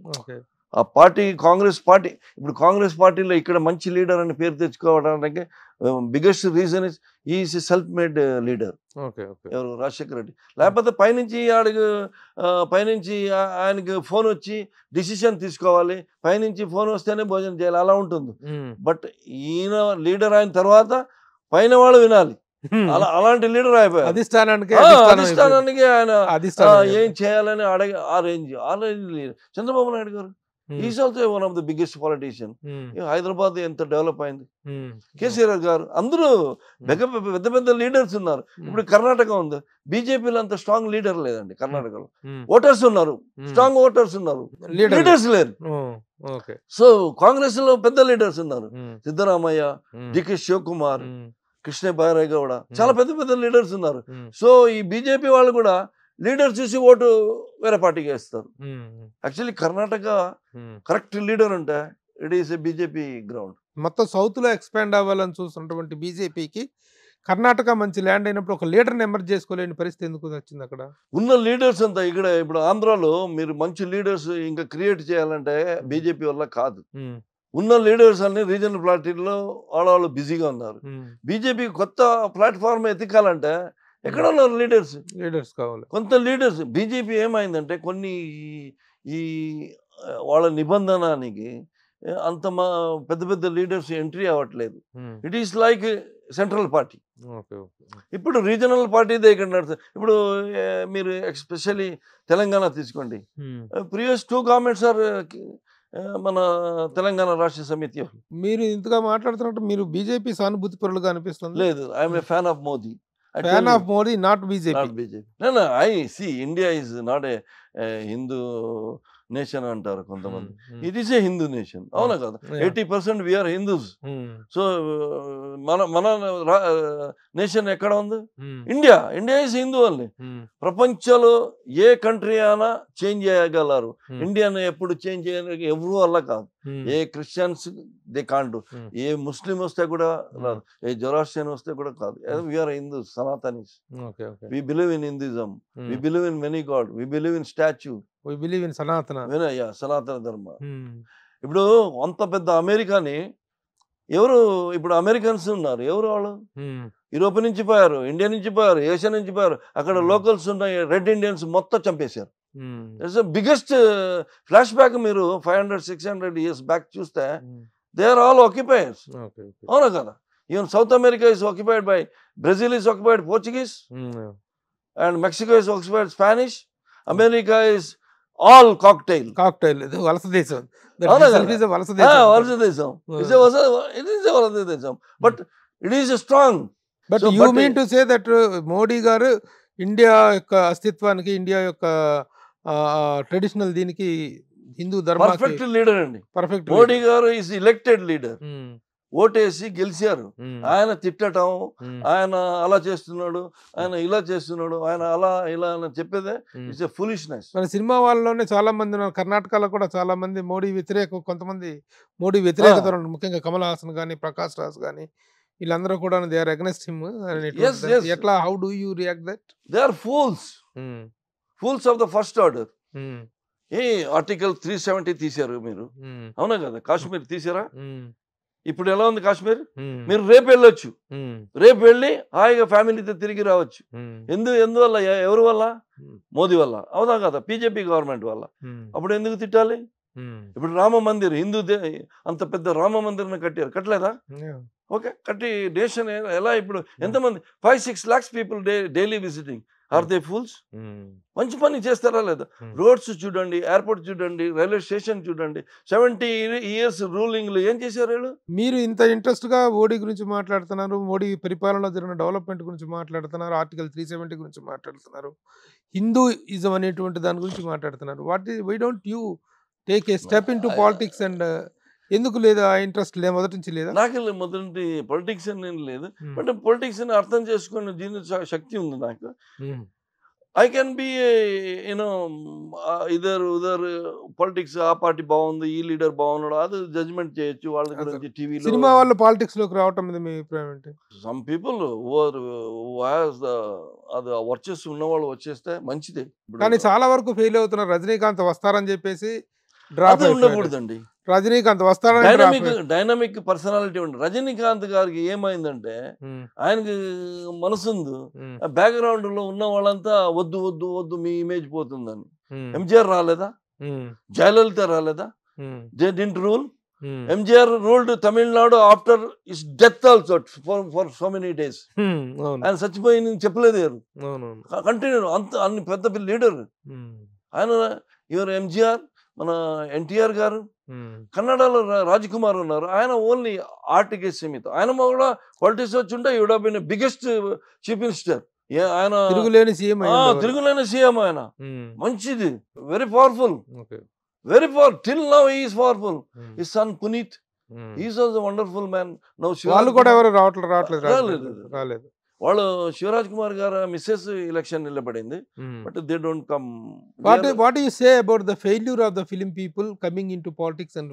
ఆ party Congress party, ఇప్పుడు కాంగ్రెస్ పార్టీలో ఇక్కడ మంచి leader అని పేరు తెచ్చుకోవడానికి biggest reason is is self made leader. ఎవరు? రాజశేఖర రెడ్డి. లేకపోతే పైనుంచి ఆయనకి ఫోన్ వచ్చి డిసిషన్ తీసుకోవాలి, పైనుంచి ఫోన్ వస్తేనే భోజనం చేయాలి, అలా ఉంటుంది. బట్ ఈయన లీడర్ అయిన తర్వాత పైన వాళ్ళు వినాలి, అలాంటి లీడర్ అయిపోయారు. అధిష్టానానికి ఆయన ఏం చేయాలని ఆ రేంజ్ లీడర్. చంద్రబాబు నాయుడు గారు is also one of the biggest politician. Hyderabad ఎంత డెవలప్ అయింది. కేసీఆర్ గారు, అందరూ పెద్ద పెద్ద లీడర్స్ ఉన్నారు. ఇప్పుడు కర్ణాటక ఉంది, బీజేపీలో అంత స్ట్రాంగ్ లీడర్ లేదండి. కర్ణాటకలో ఓటర్స్ ఉన్నారు, స్ట్రాంగ్ ఓటర్స్ ఉన్నారు, లీడర్స్ లేరు. సో కాంగ్రెస్ లో పెద్ద లీడర్స్ ఉన్నారు, సిద్ధరామయ్య, డికే శివకుమార్, కృష్ణ బైరాయ్ గౌడ, చాలా పెద్ద పెద్ద లీడర్స్ ఉన్నారు. సో ఈ బీజేపీ వాళ్ళు కూడా లీడర్ చూసి ఓటు వేరే పార్టీకి వేస్తారు. యాక్చువల్లీ కర్ణాటక కరెక్ట్ లీడర్ ఉంటే it is a BJP ground. మొత్తం సౌత్ లో ఎక్స్పాండ్ అవ్వాలని చూస్తున్నటువంటి బీజేపీకి కర్ణాటక మంచి ల్యాండ్ అయినప్పుడు ఒక లీడర్ని ఎమర్జ్ చేసుకోలేని పరిస్థితి ఎందుకు వచ్చింది? అక్కడ ఉన్న లీడర్స్ అంతా ఇక్కడ, ఇప్పుడు ఆంధ్రాలో మీరు మంచి లీడర్స్ ఇంకా క్రియేట్ చేయాలంటే బీజేపీ వల్ల కాదు. ఉన్న లీడర్స్ అన్ని రీజనల్ పార్టీల్లో వాళ్ళు బిజీగా ఉన్నారు. బీజేపీ కొత్త ప్లాట్ఫామ్ ఎత్తికాలంటే ఎక్కడ ఉన్నారు లీడర్స్ కావాలి. కొంత లీడర్స్ బీజేపీ ఏమైందంటే కొన్ని ఈ వాళ్ళ నిబంధనానికి అంత పెద్ద పెద్ద లీడర్స్ ఎంట్రీ అవ్వట్లేదు. It is like central party. ఇప్పుడు రీజనల్ పార్టీ ఇక్కడ నడుస్తుంది. ఇప్పుడు మీరు ఎస్పెషల్లీ తెలంగాణ తీసుకోండి, ప్రీవియస్ 2 గవర్నమెంట్స్ ఆర్ మన తెలంగాణ రాష్ట్ర సమితి. మీరు ఇంతగా మాట్లాడుతున్నట్టు మీరు బీజేపీ సానుభూతి పరులుగా అనిపిస్తుంది. లేదు, I'm a fan of Modi. Fan of Modi, not BJP. Not BJP. No, I see India is not a Hindu nation అంటారు కొంతమంది. It is a Hindu nation. అవునా కదా? 80% we are Hindus. So మన నేషన్ ఎక్కడ ఉంది? India is Hindu only. ప్రపంచంలో ఏ country అయినా change చేయగలరు, ఇండియాను ఎప్పుడు చేంజ్ చేయడానికి ఎవరు వల్ల కాదు. A Christians they can't do, a Muslim వస్తే కూడా రాదు, ఏ జొరాస్ట్రియన్ వస్తే కూడా కాదు. We're Hindus, Sanatanis. We believe in Hinduism, we believe in many god, we believe in statue, we believe in Sanatana. Sanatana ధర్మ. ఇప్పుడు అంత పెద్ద అమెరికాని ఎవరు, ఇప్పుడు అమెరికన్స్ ఉన్నారు, ఎవరు వాళ్ళు? యూరోప్ నుంచి పోయారు, ఇండియా నుంచి పోయారు, ఏషియా నుంచి పోయారు. అక్కడ లోకల్స్ ఉన్నాయి, రెడ్ ఇండియన్స్ మొత్తం చంపేశారు. It's biggest flash back. మీరు 500-600 years బ్యాక్ చూస్తే దే ఆర్ ఆల్ ఆక్యుపైయర్స్. అవునా కదా? Even south America is occupied by, Brazil is occupied Portuguese, and Mexico is occupied Spanish. America is all cocktail. వలస దేశం. వలస దేశం. వలస దేశం. But it is strong. But you mean to say that Modi గారు India యొక్క అస్తిత్వానికి, ఇండియా యొక్క traditional దీనికి, హిందూ ధర్మ పర్ఫెక్ట్ లీడర్ అండి. పర్ఫెక్ట్. మోడీ గారు ఈజ్ ఎలక్టెడ్ లీడర్. ఓటేసి గెలిచారు. ఆయన తిట్టడం, ఆయన అలా చేస్తున్నాడు, ఆయన ఇలా చేస్తున్నాడు, ఆయన అలా ఇలా అని చెప్పేదే ఇట్స్ ఎ ఫూలిష్నెస్. మన సినిమా వాళ్ళలోనే చాలా మంది ఉన్నారు, కర్ణాటకలో కూడా చాలా మంది మోడీ వ్యతిరేక, కొంతమంది మోడీ వ్యతిరేకత ఉన్నారు. ముఖ్యంగా కమల్ హాసన్ కానీ, ప్రకాష్ రాజ్ కానీ, వీళ్ళందరూ కూడా దే ఆర్ అగైన్స్ట్ హిమ్. ఎట్లా, how do you react that? They are fools, fools of the first order. ఏ ఆర్టికల్ 370 తీశారు మీరు, అవునా కదా? కాశ్మీర్ తీసారా? ఇప్పుడు ఎలా ఉంది కాశ్మీర్? మీరు రేపు వెళ్ళొచ్చు, రేపు వెళ్ళి హాయిగా ఫ్యామిలీతో తిరిగి రావచ్చు. ఎందువల్ల? ఎవరి వల్ల? మోదీ వల్ల, అవునా కదా? బీజేపీ గవర్నమెంట్ వల్ల. అప్పుడు ఎందుకు తిట్టాలి? ఇప్పుడు రామ మందిర్, హిందూ అంత పెద్ద రామ మందిర్ని కట్టారు, కట్టలేదా? ఓకే, కట్టి నేషన్ ఎలా? ఇప్పుడు ఎంతమంది? 5-6 lakhs people daily visiting. Are they fools? మంచి పని చేస్తారా లేదా? రోడ్స్ చూడండి, ఎయిర్పోర్ట్ చూడండి, రైల్వే స్టేషన్ చూడండి. 70 years రూలింగ్లు ఏం చేశారు వీళ్ళు? మీరు ఇంత ఇంట్రెస్ట్ గా మోడీ గురించి మాట్లాడుతున్నారు, మోడీ పరిపాలనలో జరిగిన డెవలప్మెంట్ గురించి మాట్లాడుతున్నారు, ఆర్టికల్ 370 గురించి మాట్లాడుతున్నారు, హిందూయిజం అనేటువంటి దాని గురించి మాట్లాడుతున్నారు. Why don't you take a step into politics? And ఎందుకు లేదా ఇంట్రెస్ట్? మొదటి నుంచి లేదా? నాకు మొదటి పొలిటిక్స్ అని లేదు, బట్ పొలిటిక్స్ ని అర్థం చేసుకునే దీని శక్తి ఉంది నాకు. I can be you know either politics, ఆ పార్టీ బాగుంది, ఈ లీడర్ బాగున్నాడు, అది జడ్జ్మెంట్ చేయొచ్చు వాళ్ళ గురించి. టీవీలో సినిమా వాళ్ళు పాలిటిక్స్ లోకి రావటం మీద మీ అభిప్రాయం ఏంటి? సమ్ పీపుల్ అది వర్చెస్ ఉన్నవాళ్ళు వచ్చేస్తే మంచిదే, కానీ చాలా వరకు ఫెయిల్ అవుతున్నారు. రజనీకాంత్ వస్తారని చెప్పేసి ఉండకూడదండి. రజనీకాంత్ వస్తారని డైనమిక్ పర్సనాలిటీ ఉంది. రజనీకాంత్ గారికి ఏమైందంటే ఆయనకి మనసుంది, బ్యాక్గ్రౌండ్ లో ఉన్న వాళ్ళంతా వద్దు వద్దు వద్దు మీ ఇమేజ్ పోతుందని. ఎంజిఆర్ రాలేదా? జయలలిత రాలేదా? They didn't rule. MGR ruled Tamil Nadu after is death also for so many days. ఆయన చచ్చిపోయి చెప్పలేదు, కంటిన్యూ. అంత అన్ని పెద్ద లీడర్ ఆయన. యువర్ ఎంజిఆర్, మన ఎన్టీఆర్ గారు, కన్నడలో రాజ్కుమార్ ఉన్నారు, ఆయన ఓన్లీ ఆర్ట్కి సీమిత. ఆయన కూడా పాలిటిక్స్ వచ్చి ఉంటే would have been biggest chief minister. ఆయన తిరుగులేని సీఎం. ఆయన మంచిది, very powerful, very power. Till now he is powerful. His son Puneeth, he is also wonderful man. Now వాళ్ళు కూడా ఎవరు రాలేదు. వాళ్ళు శివరాజ్ కుమార్ గారు మిస్సెస్ ఎలక్షన్ నిలబడింది, but they don't come. What do you say about the failure of the film people coming into politics and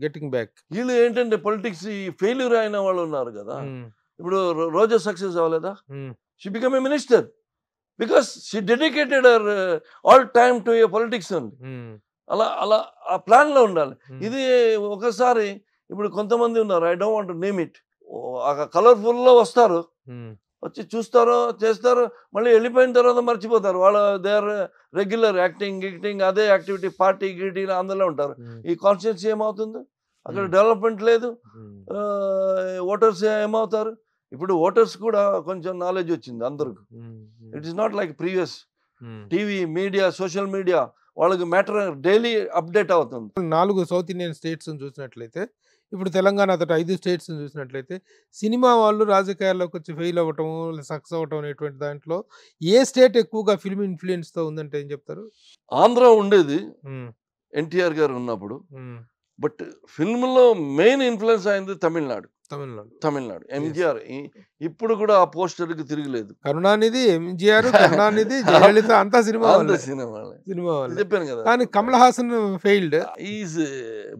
getting back? వీళ్ళు ఏంటంటే politics failure అయిన వాళ్ళు ఉన్నారు కదా. ఇప్పుడు రోజా సక్సెస్ అవ్వలేదా? She become a minister because she dedicated her all time to A politics అండి. అలా అలా ఆ ప్లాన్ లో ఉండాలి. ఇది ఒకసారి ఇప్పుడు కొంతమంది ఉన్నారు, I don't want to name it, colourful లో వస్తారు, వచ్చి చూస్తారో చేస్తారు, మళ్ళీ వెళ్ళిపోయిన తర్వాత మర్చిపోతారు. వాళ్ళ దే ఆర్ రెగ్యులర్ యాక్టింగ్ అదే యాక్టివిటీ, పార్టీ గీటీ అందులో ఉంటారు. ఈ కాన్స్టిట్యున్సీ ఏమవుతుంది? అక్కడ డెవలప్మెంట్ లేదు. ఓటర్స్ ఏమవుతారు? ఇప్పుడు ఓటర్స్ కూడా కొంచెం నాలెడ్జ్ వచ్చింది అందరికి. It is not like previous. TV, media, social media వాళ్ళకి మ్యాటర్ డైలీ అప్డేట్ అవుతుంది. 4 సౌత్ ఇండియన్ స్టేట్స్ చూసినట్లయితే, ఇప్పుడు తెలంగాణ అతట 5 స్టేట్స్ చూసినట్లయితే, సినిమా వాళ్ళు రాజకీయాల్లోకి వచ్చి ఫెయిల్ అవ్వటం, సక్సెస్ అవ్వటం అనేటువంటి దాంట్లో ఏ స్టేట్ ఎక్కువగా ఫిల్మ్ ఇన్ఫ్లుయెన్స్‌తో ఉందంటే ఏం చెప్తారు? ఆంధ్ర ఉండేది హ్మ్. ఎన్టీఆర్ గారు ఉన్నప్పుడు. హ్మ్. బట్ ఫిల్మ్‌లో మెయిన్ ఇన్‌ఫ్లుయెన్స్ అయింది తమిళనాడు. తమిళనాడు. ఎంజీఆర్ ఇప్పుడు కూడా ఆ పోస్టర్‌కి తిరగలేదు. కరుణానిధి, ఎంజీఆర్, కరుణానిధి, జయలలిత అంతా సినిమా అంత వాళ్ళే. సినిమా వాళ్ళే. చెప్పాను కదా. కానీ Kamal Haasan failed. He is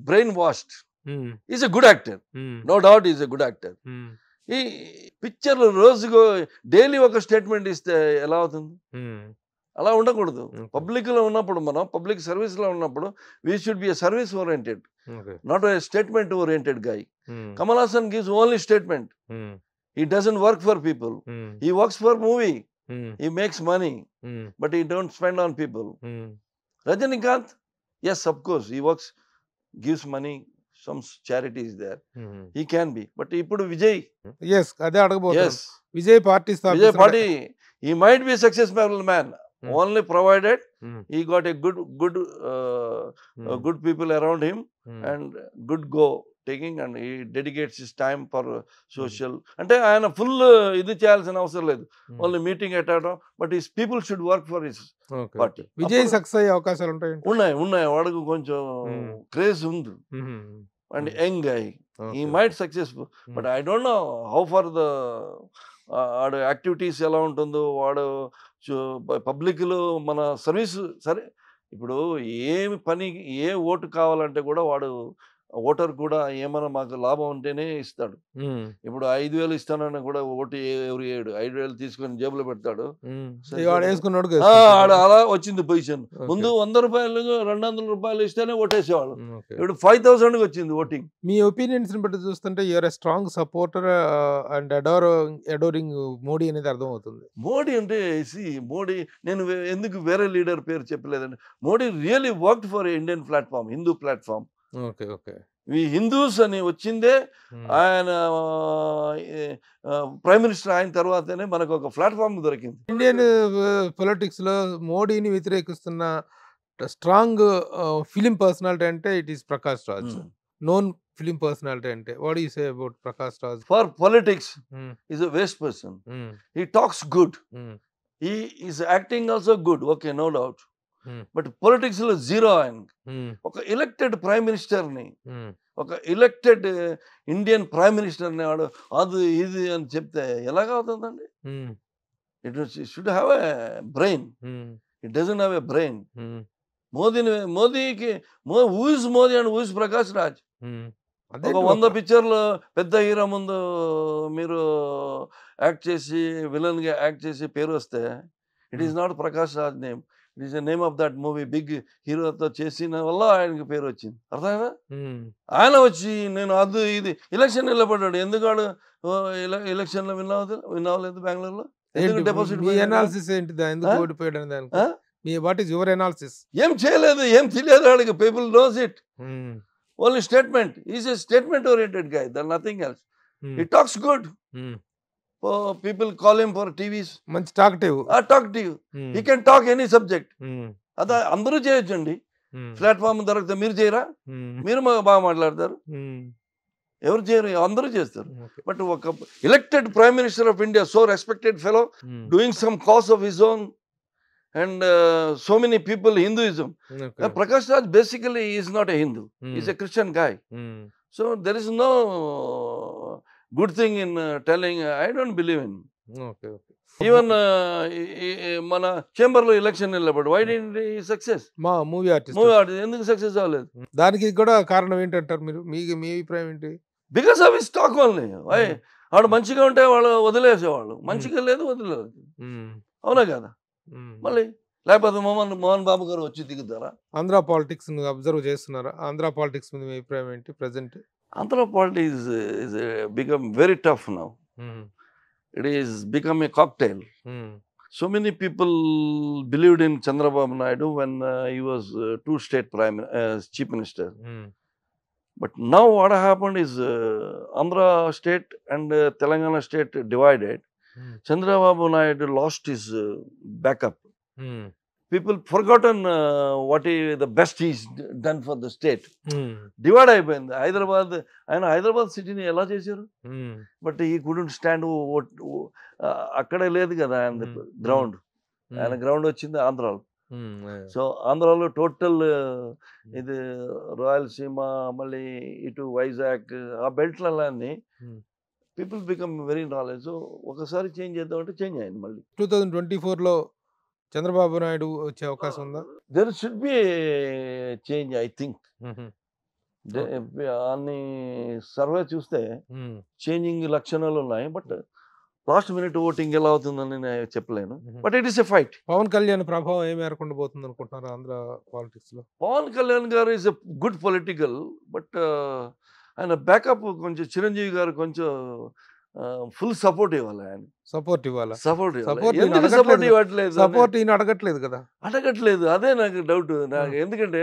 brain washed. Hmm. He is a good actor. Hmm. No doubt he is a good actor. Hmm. ఈ పిక్చర్‌లో రోజుకో డైలీ ఒక స్టేట్మెంట్ ఇస్తే ఎలా అవుతుంది? హ్మ్. అలా ఉండకూడదు. ఓకే. పబ్లిక్‌లో ఉన్నప్పుడు, మనం పబ్లిక్ సర్వీస్‌లో ఉన్నప్పుడు we should be a service oriented, okay. Not a statement oriented guy. Hmm. Kamal Hassan gives only statement. హ్మ్. He doesn't work for people. హ్మ్. He works for movie. హ్మ్. He makes money, హ్మ్. but he don't spend on people. హ్మ్. Rajinikanth, yes, of course, he works, gives money, some charity is there. హ్మ్. He can be. But ఇప్పుడు Vijay, yes, అదే అడగబోతున్నాను. yes, Vijay party Vijay స్థాపించిన party, he might be a successful man, Hmm. only provided Hmm. he got a Hmm. good people around him Hmm. and good go taking, and he dedicates his time for social. అంటే ఆయన full ఇది చేయాల్సిన అవసరం లేదు. Hmm. Only meeting attend, but his people should work for his okay. Party. Vijay success అయ్యే అవకాశాలు ఉంటాయండి. ఉన్నాయి వాడికి కొంచెం Hmm. క్రేజ్ ఉంది Mhm. And Hmm. Young guy. Okay. He might successful, but I don't know how for the వాడు activities ఎలా ఉంటుందో. వాడు పబ్లిక్లో మన సర్వీస్ సరే. ఇప్పుడు ఏమి పని, ఏ ఓటు కావాలంటే కూడా వాడు ఓటర్ కూడా ఏమైనా మాకు లాభం ఉంటేనే ఇస్తాడు. Hmm. ఇప్పుడు 5,000 ఇస్తానని కూడా ఓటు ఎవరు వేయడు. 5,000 తీసుకొని జేబులో పెడతాడు. Hmm. సరే, వాడు వేసుకున్నాడు ఆడ అలా వచ్చింది పొజిషన్. ముందు 100 రూపాయలు 200 రూపాయలు ఇస్తేనే ఓటేసేవాళ్ళు. ఇప్పుడు 5,000కి వచ్చింది ఓటింగ్. మీ ఒపీనియన్స్ బట్టి చూస్తుంటే you're a strong supporter and adoring Modi అనేది అర్థమవుతుంది. మోడీ అంటే మోడీ, నేను ఎందుకు వేరే లీడర్ పేరు చెప్పలేదండి. Modi really worked for Indian platform, Hindu platform. Okay. Okay. ఈ హిందూస్ అని వచ్చిందే ఆయన ప్రైమ్ మినిస్టర్ అయిన తర్వాతనే మనకు ఒక ప్లాట్ఫామ్ దొరికింది. ఇండియన్ పొలిటిక్స్ లో మోడీని వ్యతిరేకిస్తున్న స్ట్రాంగ్ ఫిలిం పర్సనాలిటీ అంటే it is Prakash Raj. Known film personality అంటే what you say about Prakash Raj? For politics is a waste person. He talks good, he is acting also good, okay, no doubt. But politics లో zero. ఆయన ఒక elected prime మినిస్టర్ని, ఒక elected Indian prime మినిస్టర్ని వాడు అది ఇది అని చెప్తే ఎలాగవుతుందండి? It should have a brain. It doesn't have a brain. మోదీకి who is Modi and who is Prakash Raj? ఒక 100 పిక్చర్లు పెద్ద హీరో ముందు మీరు యాక్ట్ చేసి, విలన్గా యాక్ట్ చేసి పేరు వస్తే it is not Prakash Raj name, it is the name of that movie. Big హీరోతో చేసిన వల్ల ఆయనకి పేరు వచ్చింది. అర్థమైనా? ఆయన వచ్చి నేను అది ఇది ఎలక్షన్ నిలబడ్డాడు. ఎందుకు వాడు ఎలక్షన్లో విన్ అవ్వలేదు బెంగళూరులో? ఎందుకు డిపాజిట్? మీ అనాలిసిస్ ఏంటి? ఎందుకు ఓడిపోయాడు అని దానికి me what is your analysis? ఏం చేయలేదు, ఏం తెలియదు వాడికి. People knows it. Only statement. Is a statement oriented guy, that nothing else. He talks good. People call him for TVs. మంచి టాక్టివ్. టాక్టివ్. He can talk any subject. అదా అందరూ చేయొచ్చండి. Platform దొరికితే మీరు చేయరా? మీరు బాగా మాట్లాడతారు. ఎవరు చేయరు? అందరూ చేస్తారు. బట్ ఒక elected prime minister of India, so respected fellow, doing some cause of his own and so many people Hinduism. Prakash Raj basically is not a Hindu. He's a Christian guy. So there is no good thing in telling. I don't believe in. Okay. Even మన chamber లో election నిలబడి, why didn't he success? మా movie artist ఎందుకు success అవ్వలేదు? దానికి కూడా కారణం ఏంటంటారు మీరు? మీ అభిప్రాయం ఏంటి? Because of his talk only. వాడు మంచిగా ఉంటే వాళ్ళు వదిలేసేవాళ్ళు, మంచిగా లేదు వదిలేదు. అవునా కదా? మళ్ళీ లేకపోతే మోహన్ బాబు గారు వచ్చి దిగుతారా? ఆంధ్ర పాలిటిక్స్ అబ్జర్వ్ చేస్తున్నారా? ఆంధ్ర పాలిటిక్స్ మీద మీ అభిప్రాయం ఏంటి present? Andhra politics is become very tough now. It is become a cocktail. So many people believed in Chandrababu Naidu when he was two state chief minister. But now what happened is Andhra state and Telangana state divided. Chandrababu Naidu lost his backup. People forgotten what is the best is done for the state. Divide అయిపోయింది. ఆయన హైదరాబాద్ సిటీని ఎలా చేశారు, but ఈ couldn't stand. అక్కడే లేదు కదా ఆయన గ్రౌండ్. ఆయన గ్రౌండ్ వచ్చింది ఆంధ్రాలో. సో ఆంధ్రాలో టోటల్ ఇది రాయలసీమ, మళ్ళీ ఇటు వైజాగ్, ఆ బెల్ట్లన్నీ people become very knowledge. So ఒకసారి చేంజ్ చేద్దామంటే చేంజ్ అయింది. మళ్ళీ 2024లో చంద్రబాబు నాయుడు వచ్చే అవకాశం ఉందా? There should be change I think. అన్ని సర్వే చూస్తే చేంజింగ్ లక్షణాలు ఉన్నాయి. బట్ లాస్ట్ మినిట్ ఓటింగ్ ఎలా అవుతుందని నేను చెప్పలేను. But it is a fight. Pawan Kalyan ప్రభావం ఏం మేరకు పోతుంది అనుకుంటున్నారు ఆంధ్ర పాలిటిక్స్ లో? పవన్ కళ్యాణ్ గారు is a good political, but ఆయన బ్యాకప్ కొంచెం చిరంజీవి గారు కొంచెం ఫుల్ సపోర్ట్ ఇవ్వాలి. ఆయన సపోర్ట్ ఇవ్వాలి. సపోర్ట్ ఇవ్వట్లేదు. సపోర్ట్ ఈయన అడగట్లేదు కదా. అడగట్లేదు, అదే నాకు డౌట్. నాకు ఎందుకంటే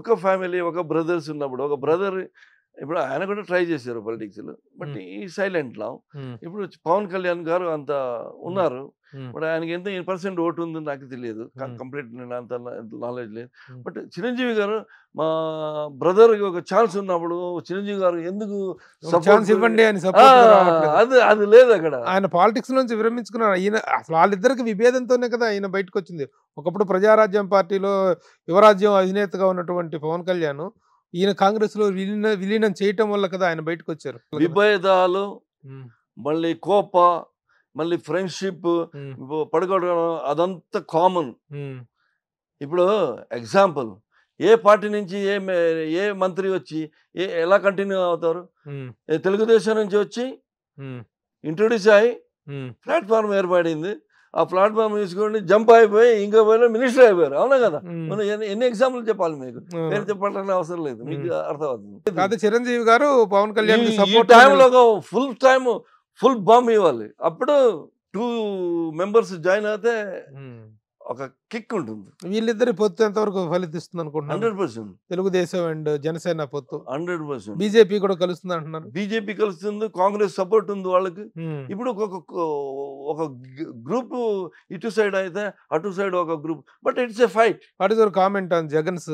ఒక ఫ్యామిలీ, ఒక బ్రదర్స్ ఉన్నప్పుడు, ఒక బ్రదర్ ఇప్పుడు ఆయన కూడా ట్రై చేశారు పొలిటిక్స్ లో, బట్ ఈ సైలెంట్ లా. ఇప్పుడు పవన్ కళ్యాణ్ గారు అంత ఉన్నారు, బట్ ఆయనకి ఎంత % ఓటు ఉందో నాకు తెలియదు, కంప్లీట్ అంత నాలెడ్జ్ లేదు. బట్ చిరంజీవి గారు మా బ్రదర్ ఒక ఛాన్స్ ఉన్నప్పుడు చిరంజీవి గారు ఎందుకు ఇవ్వండి అని అది లేదు అక్కడ. ఆయన పాలిటిక్స్ నుంచి విరమించుకున్నారు. ఈయన అసలు వాళ్ళిద్దరికి విభేదంతోనే కదా ఆయన బయటకు వచ్చింది. ఒకప్పుడు ప్రజారాజ్యం పార్టీలో యువరాజ్యం అధినేతగా ఉన్నటువంటి పవన్ కళ్యాణ్ ఈయన కాంగ్రెస్ లో విలీనం చేయటం వల్ల కదా ఆయన బయటకు వచ్చారు. విభేదాలు, మళ్ళీ కోప, మళ్ళీ ఫ్రెండ్షిప్, పడుకోవడం, అదంతా కామన్. ఇప్పుడు ఎగ్జాంపుల్, ఏ పార్టీ నుంచి ఏ మంత్రి వచ్చి ఎలా కంటిన్యూ అవుతారు? తెలుగుదేశం నుంచి వచ్చి ఇంట్రొడ్యూస్ అయ్యి ప్లాట్ఫామ్ ఏర్పడింది. ఆ ప్లాట్ఫామ్ తీసుకోండి, జంప్ అయిపోయి ఇంకో పోయినా మినిస్టర్ అయిపోయారు. అవునా కదా? మనం ఎన్ని ఎగ్జాంపుల్ చెప్పాలి మీకు? పేరు చెప్పాలని అవసరం లేదు, మీకు అర్థమవుతుంది. చిరంజీవి గారు పవన్ కళ్యాణ్ టైంలో ఫుల్ బాంబ్ ఇవ్వాలి. అప్పుడు 2 మెంబర్స్ జాయిన్ అయితే ఒక కిక్ ఉంటుంది. వీళ్ళిద్దరి పొత్తు ఎంతవరకు ఫలితిస్తుంది అనుకుంటున్నారు? 100%. తెలుగుదేశం అండ్ జనసేన పొత్తు 100%. బీజేపీ కూడా కలుస్తుంది అంటున్నారు. బీజేపీ కలుస్తుంది, కాంగ్రెస్ సపోర్ట్ ఉంది వాళ్ళకి. ఇప్పుడు ఒక గ్రూప్ ఇటు సైడ్ అయితే అటు సైడ్ ఒక group, but it's a fight. What is your comment on Jagan's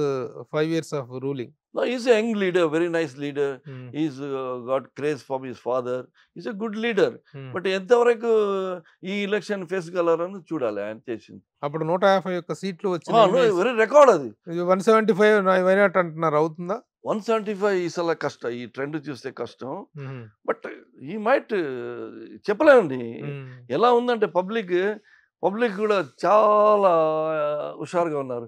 5 years of ruling? No, he's a young leader, very nice leader. He's got craze from his father. He's a good leader. But ఎంతవరకు ఈ election face కలరని చూడాలి ఆయన చేసింది. అప్పుడు 150 సీట్లు వచ్చినాయి. Very record అది. 175 why not అంటున్నారు, అవుతుందా? 175 ఈసారి కష్టం, ఈ ట్రెండ్ చూస్తే కష్టం. బట్ ఈ మైట్ చెప్పలేమండి. ఎలా ఉందంటే పబ్లిక్ కూడా చాలా హుషారుగా ఉన్నారు.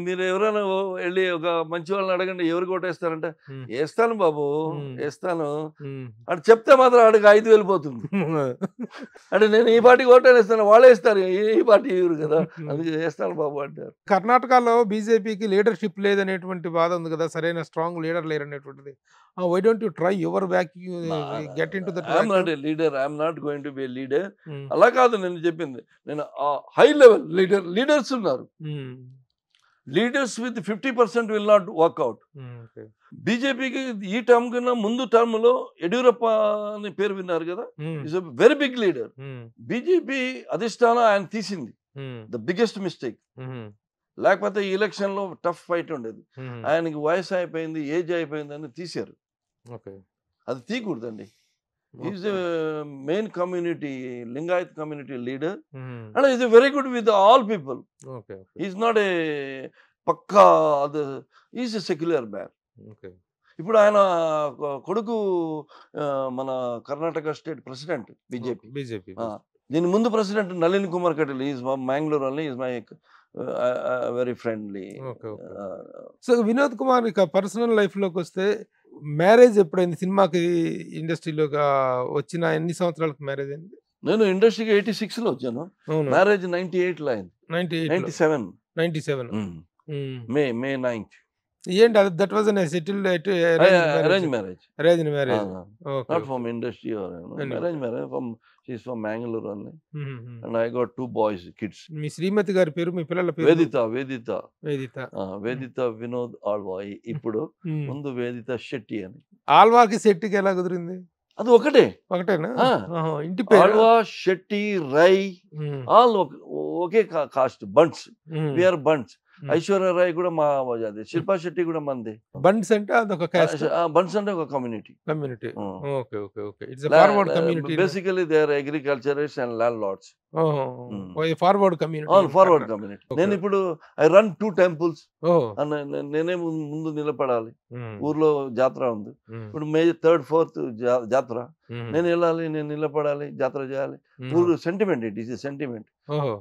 మీరు ఎవరైనా వెళ్ళి ఒక మంచి వాళ్ళని అడగండి, ఎవరికి ఓటేస్తారంటే వేస్తాను బాబు వేస్తాను అని చెప్తే మాత్రం ఆడికి 5 వెళ్ళిపోతుంది. అంటే నేను ఈ పార్టీకి ఓటేస్తాను, వాళ్ళే వేస్తారు, ఈ పార్టీ ఇవ్వరు కదా, అందుకే వేస్తాను బాబు అంటారు. కర్ణాటకలో బీజేపీకి లీడర్షిప్ లేదనేటువంటి బాధ ఉంది కదా, సరైన స్ట్రాంగ్ లీడర్ లేరనేటువంటిది. Why don't you try your back, get into the track? I am not a leader, I am not going to be a leader. అలా కాదు నేను చెప్పింది. నేను హై లెవెల్ లీడర్స్ ఉన్నారు. Leaders with 50% will not work out. బీజేపీకి ఈ term కన్నా ముందు టర్మ్ లో యడ్యూరప్ప అని పేరు విన్నారు కదా, is a very big leader. BJP అధిష్టానం ఆయన తీసింది, ద బిగ్గెస్ట్ మిస్టేక్. లేకపోతే ఈ ఎలక్షన్ లో టఫ్ ఫైట్ ఉండేది. ఆయనకి వయసు అయిపోయింది, ఏజ్ అయిపోయింది అని తీశారు. అది తీయకూడదండి. Is main community, Lingayat community leader, and is very good with all people. Is not a పక్కా, ఈజ్ ఎ సెక్యులర్ మ్యాన్. ఇప్పుడు ఆయన కొడుకు మన కర్ణాటక స్టేట్ ప్రెసిడెంట్ బీజేపీ. దీని ముందు president Nalin Kumar Kateel, is Mangalore only, is my very friendly. So Vinod Kumar ఇక పర్సనల్ లైఫ్ లోకి వస్తే, మ్యారేజ్ ఎప్పుడైంది? సినిమాకి ఇండస్ట్రీలో వచ్చిన ఎన్ని సంవత్సరాలకు మ్యారేజ్ అయింది? నేను ఇండస్ట్రీకి 86లో వచ్చాను, మ్యారేజ్ 98లో అయింది. 97 మే 9th. ఏంటి అది? That was settled arrange marriage. Not from industry or arrange marriage. She's from Mangalore only. And I got 2 boys, kids. మీ శ్రీమతి గారి పేరు, మీ పిల్లల పేరు? వేదిత వినోద్ ఆల్వా. ఇప్పుడు ముందు వేదిత శెట్టి అని. ఆల్వాకి శెట్టికి ఎలా కుదిరింది? అది ఒకటే. ఒకటేనా? ఆ! ఇంటి పేరు? ఆళ్వా, శెట్టి, రై ఆల్ ఒకే caste. Bunts. We are Bunts. Aishwarya Rai కూడా మా అది. శిల్పా శెట్టి కూడా మంది. బంట్స్ అంటే అదొక కాస్ట్? బంట్స్ అంటే ఒక community. Community. Okay. Okay. Okay. It's a forward community. Basically they are agriculturist and landlords. Forward community. అవును, ఫార్వర్డ్ కమ్యూనిటీ. నేను ఇప్పుడు ఐ రన్ 2 temples. నేనే ముందు నిలబడాలి. ఊర్లో జాతర ఉంది. ఇప్పుడు మే 3rd 4th జాతర. నేను వెళ్ళాలి, నేను నిలబడాలి, జాతర చేయాలి. ఊరు sentiment. It is a sentiment.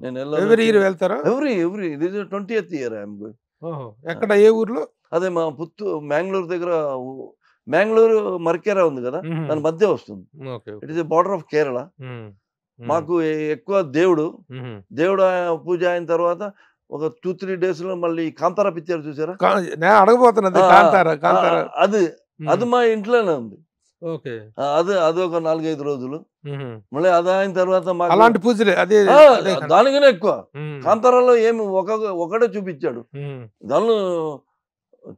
నేను వెళ్ళాలి. ఎవ్రీ ఇయర్ వెళ్తారా? Every this is 20th year I am going. ఎక్కడ, ఏ ఊర్లో? అదే మా మ్యాంగ్లూరు దగ్గర. మ్యాంగ్లూరు మర్కేరా ఉంది కదా, దాని మధ్య వస్తుంది. It is a border of Kerala. మాకు ఎక్కువ దేవుడు పూజ అయిన తర్వాత ఒక 2-3 days లో మళ్ళీ కాంతారా పిక్చర్ చూసారా? అడగబోతున్నది అది మా ఇంట్లోనే ఉంది. అది ఒక 4-5 రోజులు. మళ్ళీ అది అయిన తర్వాత అలాంటి పూజలే దానికనే ఎక్కువ. కాంతారాలో ఏమి ఒకటే చూపించాడు. దానిలో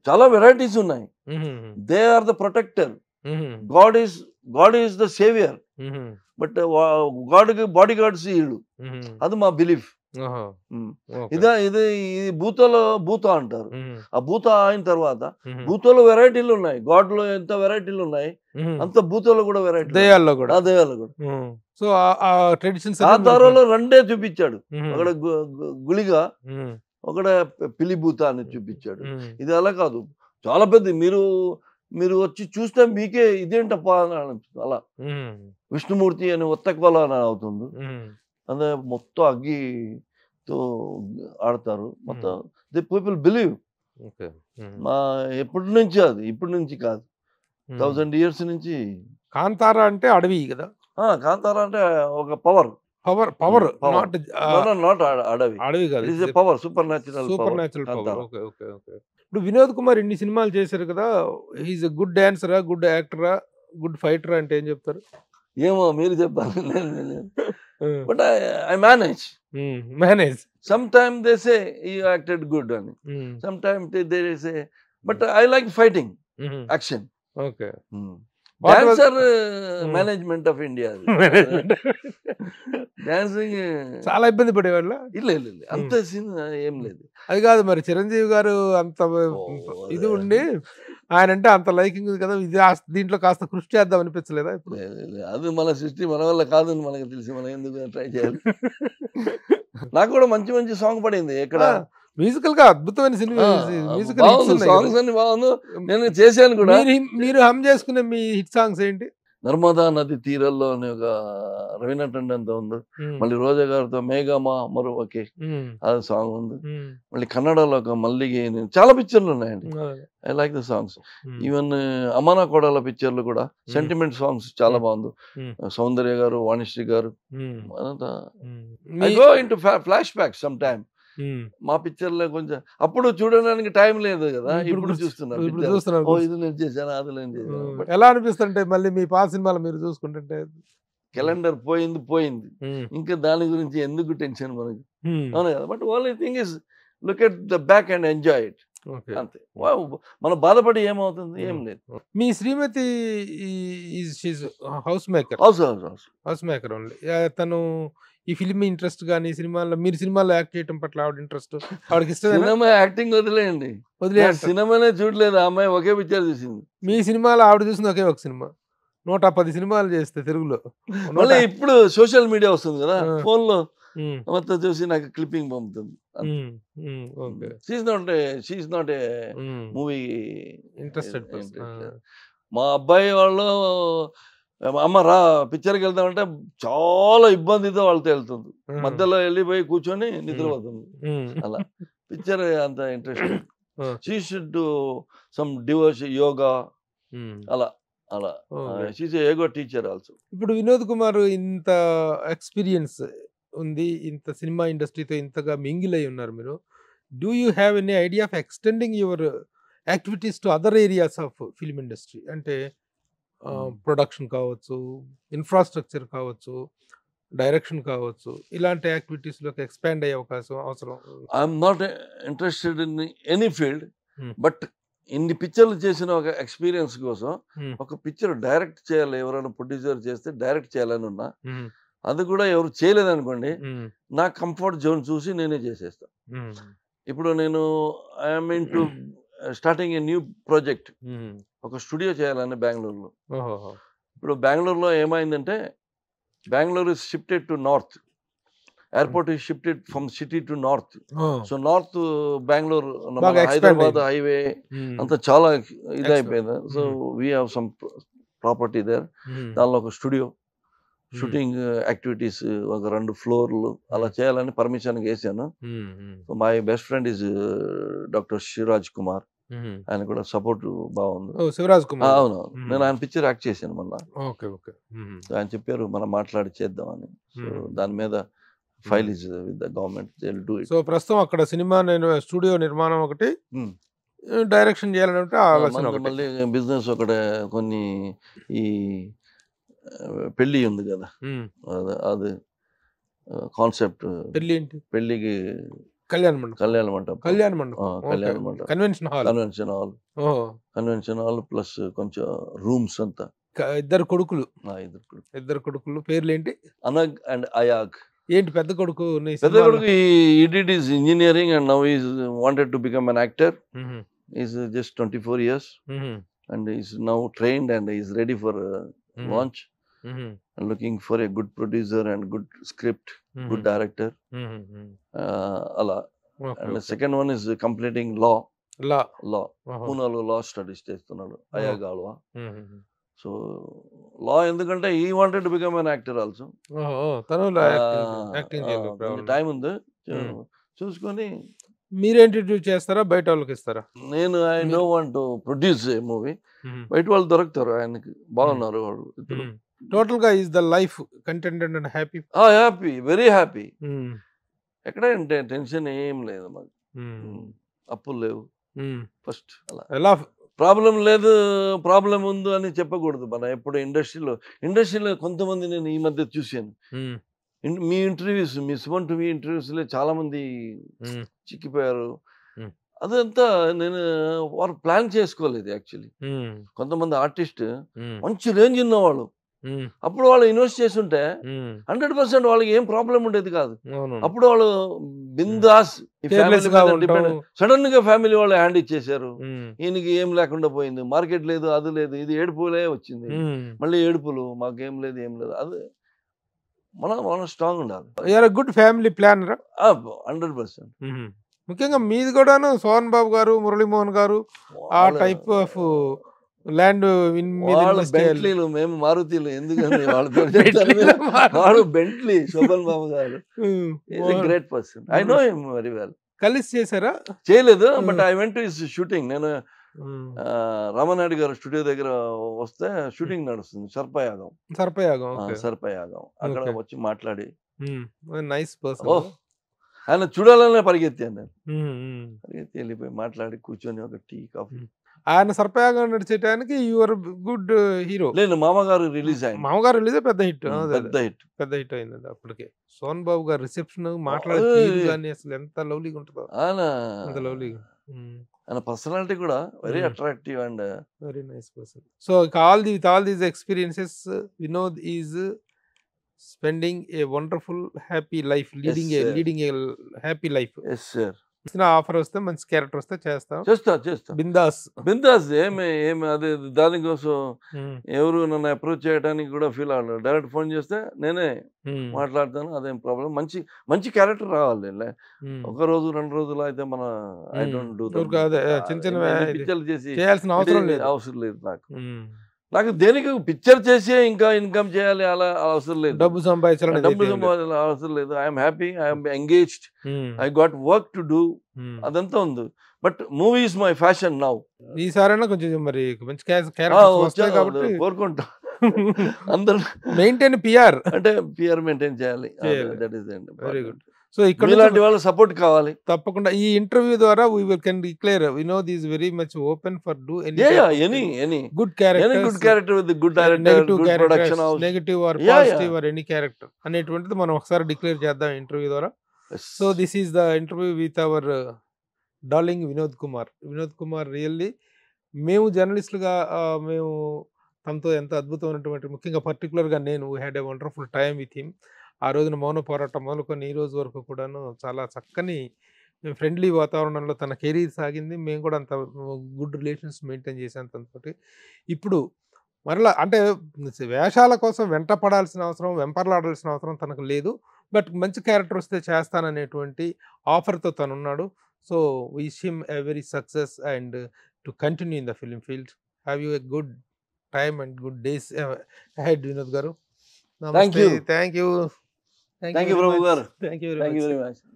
చాలా వెరైటీస్ ఉన్నాయి. They are the protector. God is the saviour. But గాడ్కి బాడీ గార్డ్స్ వీళ్ళు. అది మా బిలీఫ్. ఇది భూత అంటారు. ఆ భూత అయిన తర్వాత భూతలో వెరైటీలు ఉన్నాయి. గాడ్ లో ఎంత వెరైటీలు ఉన్నాయి అంత భూతలో కూడా వెరైటీ. దయాల్లో కూడా. సో ఆ ట్రెడిషన్స్ ఆధారంలో 2 చూపించాడు. ఒకడ గుళిగా, ఒకడ పిలిభూత అని చూపించాడు. ఇది అలా కాదు, చాలా పెద్ద. మీరు వచ్చి చూస్తే మీకే ఇదేంటప్ప అలా. విష్ణుమూర్తి అని ఒత్తక్వల అని అవుతుంది. అదే మొత్తం అగ్గితో ఆడతారు. మొత్తం ది పీపుల్ బిలీవ్. మా ఎప్పటి నుంచి, అది ఇప్పటి నుంచి కాదు, 1000 years నుంచి. కాంతారా అంటే అడవి కదా? కాంతారా అంటే ఒక పవర్. నాట్ అడవి కాదు. It is a power, supernatural power. ఇప్పుడు వినోద్ కుమార్ ఇన్ని సినిమాలు చేశారు కదా, హీఈస్ ఎ గుడ్ డాన్సరా, గుడ్ యాక్టరా, గుడ్ ఫైటరా అంటే ఏం చెప్తారు? ఏమో మీరు చెప్పాలి. But I manage. Some time they say you acted good అని, some time they say, but I like fighting, action. Okay. Dancer management of India. Dancing చాలా ఇబ్బంది పడేవాళ్ళ? ಇಲ್ಲ అంత సీన్ ఏం లేదు. అది కాదు మరి, చిరంజీవి గారు అంత ఇది ఉండి ఆయన అంటే అంత లైకింగ్ కదా, ఇది దీంట్లో కాస్త కృషి చేద్దాం అనిపించలేదా ఇప్పుడు? అది మన సృష్టి, మన వల్ల కాదని మనకు తెలిసి మనం ఎందుకు ట్రై చేయాలి? నాకు కూడా మంచి సాంగ్ పడింది. ఎక్కడ మ్యూజికల్ గా అద్భుతమైన సినిమా, సాంగ్స్ అన్ని బాగుంది. నేను చేశాను కూడా. మీరు హమ్ చేసుకునే మీ హిట్ సాంగ్స్ ఏంటి? నర్మదా నది తీరల్లో అని ఒక రవీనా టండన్తో ఉంది. మళ్ళీ రోజా గారితో మేఘమా మరొకే అది సాంగ్ ఉంది. మళ్ళీ కన్నడలో ఒక మల్లిగే, చాలా పిక్చర్లు ఉన్నాయండి. I like the songs. Even Amana కోడల పిక్చర్లు కూడా సెంటిమెంట్ సాంగ్స్ చాలా బాగుంది. సౌందర్య గారు, వాణిశ్రీ గారు, I go into flash back some time. మా పిక్చర్లో కొంచెం అప్పుడు చూడడానికి టైం లేదు కదా, ఇప్పుడు చూస్తున్నారు. ఇది నేను చేశాను, అది నేను చేశాను. ఎలా అనిపిస్తుంటే మళ్ళీ మీ పాత సినిమాలు మీరు చూసుకుంటుంటే? క్యాలెండర్ పోయింది, ఇంకా దాని గురించి ఎందుకు టెన్షన్ మనకి, అవును కదా. But only thing is look at the back and enjoy it. అంతే. మనం బాధపడి ఏమవుతుంది, ఏం లేదు. మీ శ్రీమతి house maker? House maker only. తను ఈ ఫిల్మ్ ఇంట్రెస్ట్ కానీ సినిమాల్లో, మీరు సినిమాలో యాక్ట్ చేయడం పట్ల ఆవిడ ఇంట్రెస్ట్, ఆవిడకి ఇష్టం? సినిమా యాక్టింగ్ వదిలేయండి, సినిమానే చూడలేదు. ఆ అమ్మాయి ఒకే పిక్చర్ చూసింది. మీ సినిమాలో ఆవిడ చూసింది ఒకే ఒక సినిమా. 110 సినిమాలు చేస్తే తెలుగులో. మళ్ళీ ఇప్పుడు సోషల్ మీడియా వస్తుంది కదా, ఫోన్ లో మొత్తం చూసి నాకు క్లిప్పింగ్ పంపుతుంది. She's not a movie interested. మా అబ్బాయి వాళ్ళు అమ్మ రా పిక్చర్కి వెళ్తామంటే చాలా ఇబ్బందితో వాళ్ళతో వెళ్తుంది. మధ్యలో వెళ్ళిపోయి కూర్చొని నిద్రపోతుంది. అలా పిక్చర్ అంత interest. She should do some devotion, yoga, అలా షీస్ ఏ యోగా టీచర్ ఆల్సో. ఇప్పుడు వినోద్ కుమార్ ఇంత ఎక్స్పీరియన్స్ ఉంది, ఇంత సినిమా ఇండస్ట్రీతో ఇంతగా మింగిల్ అయి ఉన్నారు మీరు. Do you have any idea of extending your activities to other areas of film industry? అంటే ప్రొడక్షన్ కావచ్చు, ఇన్ఫ్రాస్ట్రక్చర్ కావచ్చు, డైరెక్షన్ కావచ్చు, ఇలాంటి యాక్టివిటీస్లోకి ఎక్స్పాండ్ అయ్యే అవకాశం అవసరం? I'm not interested in any field, but ఇన్ని పిక్చర్లు చేసిన ఒక ఎక్స్పీరియన్స్ కోసం ఒక పిక్చర్ డైరెక్ట్ చేయాలి, ఎవరైనా ప్రొడ్యూసర్ చేస్తే డైరెక్ట్ చేయాలని ఉన్నా, అది కూడా ఎవరు చేయలేదనుకోండి, నా కంఫర్ట్ జోన్ చూసి నేనే చేసేస్తా. ఇప్పుడు నేను I'm in to starting a new project, ఒక స్టూడియో చేయాలని బెంగళూరులో. ఇప్పుడు బెంగళూరులో ఏమైందంటే, Bengaluru is shifted to north, airport is shifted from city to north. So north Bengaluru Hyderabad highway అంతా చాలా ఇదైపోయింది. So we have some property there, దానిలో ఒక స్టూడియో, షూటింగ్ యాక్టివిటీస్ ఒక 2 ఫ్లోర్లు అలా చేయాలని పర్మిషన్ వేసాను. So my best friend is doctor Shivaraj Kumar, ఆయన కూడా సపోర్ట్ బాగుంది. శివరాజ్ కుమార్, అవును, నేను ఆయన పిక్చర్ యాక్ట్ చేశాను మొన్న. ఆయన చెప్పారు మనం మాట్లాడి చేద్దామని. సో దాని మీద file is with the government, they will do it. So ప్రస్తుతం అక్కడ సినిమా స్టూడియో నిర్మాణం ఒకటి, డైరెక్షన్ చేయాలంటే మళ్ళీ బిజినెస్ ఒకటే, కొన్ని ఈ పెళ్లి ఉంది కదా, అది కాన్సెప్ట్. పెళ్లికి కళ్యాణ మండపం కన్వెన్షన్ హాల్ ప్లస్ కొంచెం రూమ్స్ అంతా. ఇద్దరు కొడుకులు పేర్లు ఏంటి? అనగ్ అండ్ అయాగ్. ఏంటి పెద్ద కొడుకు? పెద్ద కొడుకు he did his engineering and now he wanted to become an actor. He's just 24 years and he's now trained and he's ready for launch. And looking for a good producer and good script, good director. Ala. And the second one is completing law. Punalo law studies చేస్తున్నాడు, అయ్యగాల్వా. So లా ఎందుకంటే he wanted to become an actor also. Time ఉంది చూసుకొని. మీరు introduce చేస్తారా, బయట వాళ్ళకి ఇస్తారా? నేను I know want to produce A movie, బయట వాళ్ళు దొరుకుతారు ఆయనకి, బాగున్నారు వాళ్ళు ఇద్దరు. టోటల్ గా is the life కంటెంటెడ్ and happy? Happy, very happy. ఎక్కడ టెన్షన్ ఏం లేదు మాకు, అప్పులు లేవు ఫస్ట్. అలా ప్రాబ్లం లేదు, ప్రాబ్లం ఉంది అని చెప్పకూడదు మనం ఎప్పుడు. ఇండస్ట్రీలో కొంతమంది నేను ఈ మధ్య చూశాను, మీ ఇంటర్వ్యూస్, మీ సుమన్ టీవీ ఇంటర్వ్యూస్లో చాలా మంది చిక్కిపోయారు. అదంతా నేను వారు ప్లాన్ చేసుకోలేదు యాక్చువల్లీ. కొంతమంది ఆర్టిస్ట్ మంచి రేంజ్ ఉన్నవాళ్ళు, అప్పుడు వాళ్ళు ఇన్వెస్ట్ చేస్తుంటే 100% వాళ్ళకి ఏం ప్రాబ్లం ఉండేది కాదు. అప్పుడు వాళ్ళు బిందాస్ సడన్ గా ఫ్యామిలీ వాళ్ళు హ్యాండ్ ఇచ్చేసారు. ఈయనకి ఏం లేకుండా పోయింది, మార్కెట్ లేదు, అది లేదు, ఇది ఏడుపులే వచ్చింది, మళ్ళీ ఏడుపులు, మాకేం లేదు ఏం లేదు. అది మనం స్ట్రాంగ్ ఉండాలి. Good family plan 100%. ముఖ్యంగా మీది కూడాను సోహన్ బాబు గారు, మురళీమోహన్ గారు, ఆ టైప్ ఆఫ్ ల్యాండ్. బెంట్లీలు, మేము మారుతీలు. ఎందుకంటే వాడు బెంట్లీ. శోభన్ బాబు గారు great person, I know him very well. కలిసి చేశారా? చేయలేదు, but I went to his shooting. నేను రామనాయుడు గారు స్టూడియో దగ్గర వస్తే షూటింగ్ నడుస్తుంది, సర్పయాగం. అక్కడ వచ్చి మాట్లాడి, నైస్ పర్సన్. ఆయన చూడాలనే పరిగెత్తాను నేను. పరిగెత్తి వెళ్ళిపోయి మాట్లాడి కూర్చొని ఒక టీ కాఫీ. ఆయన సర్పయాగం నడిచేటానికి యువర్ గుడ్ హీరో. లేదు, మామగారు రిలీజ్ అయింది. మామగారు రిలీజ్ పెద్ద హిట్ అయింది అప్పటికే. సోహన్ బాబు గారు రిసెప్షన్ మాట్లాడే అసలు ఎంత లవ్లీగా ఉంటుందో, అంత లవ్లీగా. ఆయన పర్సనాలిటీ కూడా very attractive and very nice person. So all these experiences, Vinod is spending a wonderful happy life, leading a happy life. Yes sir. Offer వస్తే, మంచి క్యారెక్టర్ వస్తే చేస్తా. బిందాస్. ఏమి అదే దానికోసం ఎవరు నన్ను అప్రోచ్ చేయడానికి కూడా ఫీల్ అవ్వలేదు. డైరెక్ట్ ఫోన్ చేస్తే నేనే మాట్లాడతాను, అదేం ప్రాబ్లం. మంచి క్యారెక్టర్ రావాలి. ఒక రోజు 2 రోజులు అయితే మన ఐ డోంట్ డూ పిక్చర్లు చేసి అవసరం లేదు నాకు దేనికి పిక్చర్ చేసి ఇంకా ఇన్కమ్ చేయాలి అలా అవసరం లేదు, డబ్బు సంపాదించాలి అవసరం లేదు. I'm happy, I'm engaged, I got work to do, అదంతా ఉంది. But movie is my fashion now. ఈసారైనా కొంచెం మరి మంచి కోరుకుంటా. అందరూ మెయింటైన్ పిఆర్ అంటే పిఆర్ మెయింటైన్ చేయాలి. That is very good. So ఇక్కడ ఇలాంటి వాళ్ళ సపోర్ట్ కావాలి తప్పకుండా. ఈ ఇంటర్వ్యూ ద్వారా we can declare Vinod is very much open for do any good character with the good director, good production house, negative or positive or any character అనేటువంటిది మనం ఒకసారి డిక్లేర్ చేద్దాం ఇంటర్వ్యూ ద్వారా. So this is the interview with our darling Vinod Kumar. Really మేము జర్నలిస్టులుగా మేము తనతో ఎంత అద్భుతమైనటువంటి, ముఖ్యంగా పర్టికులర్గా నేను had a wonderful time with him. ఆ రోజున మౌన పోరాటం మొదలుకొని ఈ రోజు వరకు కూడాను చాలా చక్కని ఫ్రెండ్లీ వాతావరణంలో తన కెరీర్ సాగింది. మేము కూడా అంత గుడ్ రిలేషన్స్ మెయింటైన్ చేశాను తనతోటి. ఇప్పుడు మరలా అంటే వేషాల కోసం వెంట పడాల్సిన అవసరం, వెంపర్లాడాల్సిన అవసరం తనకు లేదు. బట్ మంచి క్యారెక్టర్ వస్తే చేస్తాననేటువంటి ఆఫర్‌తో తనున్నాడు. So, wish him a very success and to continue in the film field. Have you a good time and good days ahead Vinod garu. Thank నమస్తే. You. Thank you. Thank you thank you very Prabhu much. Garu. Thank you very thank you much. Very much.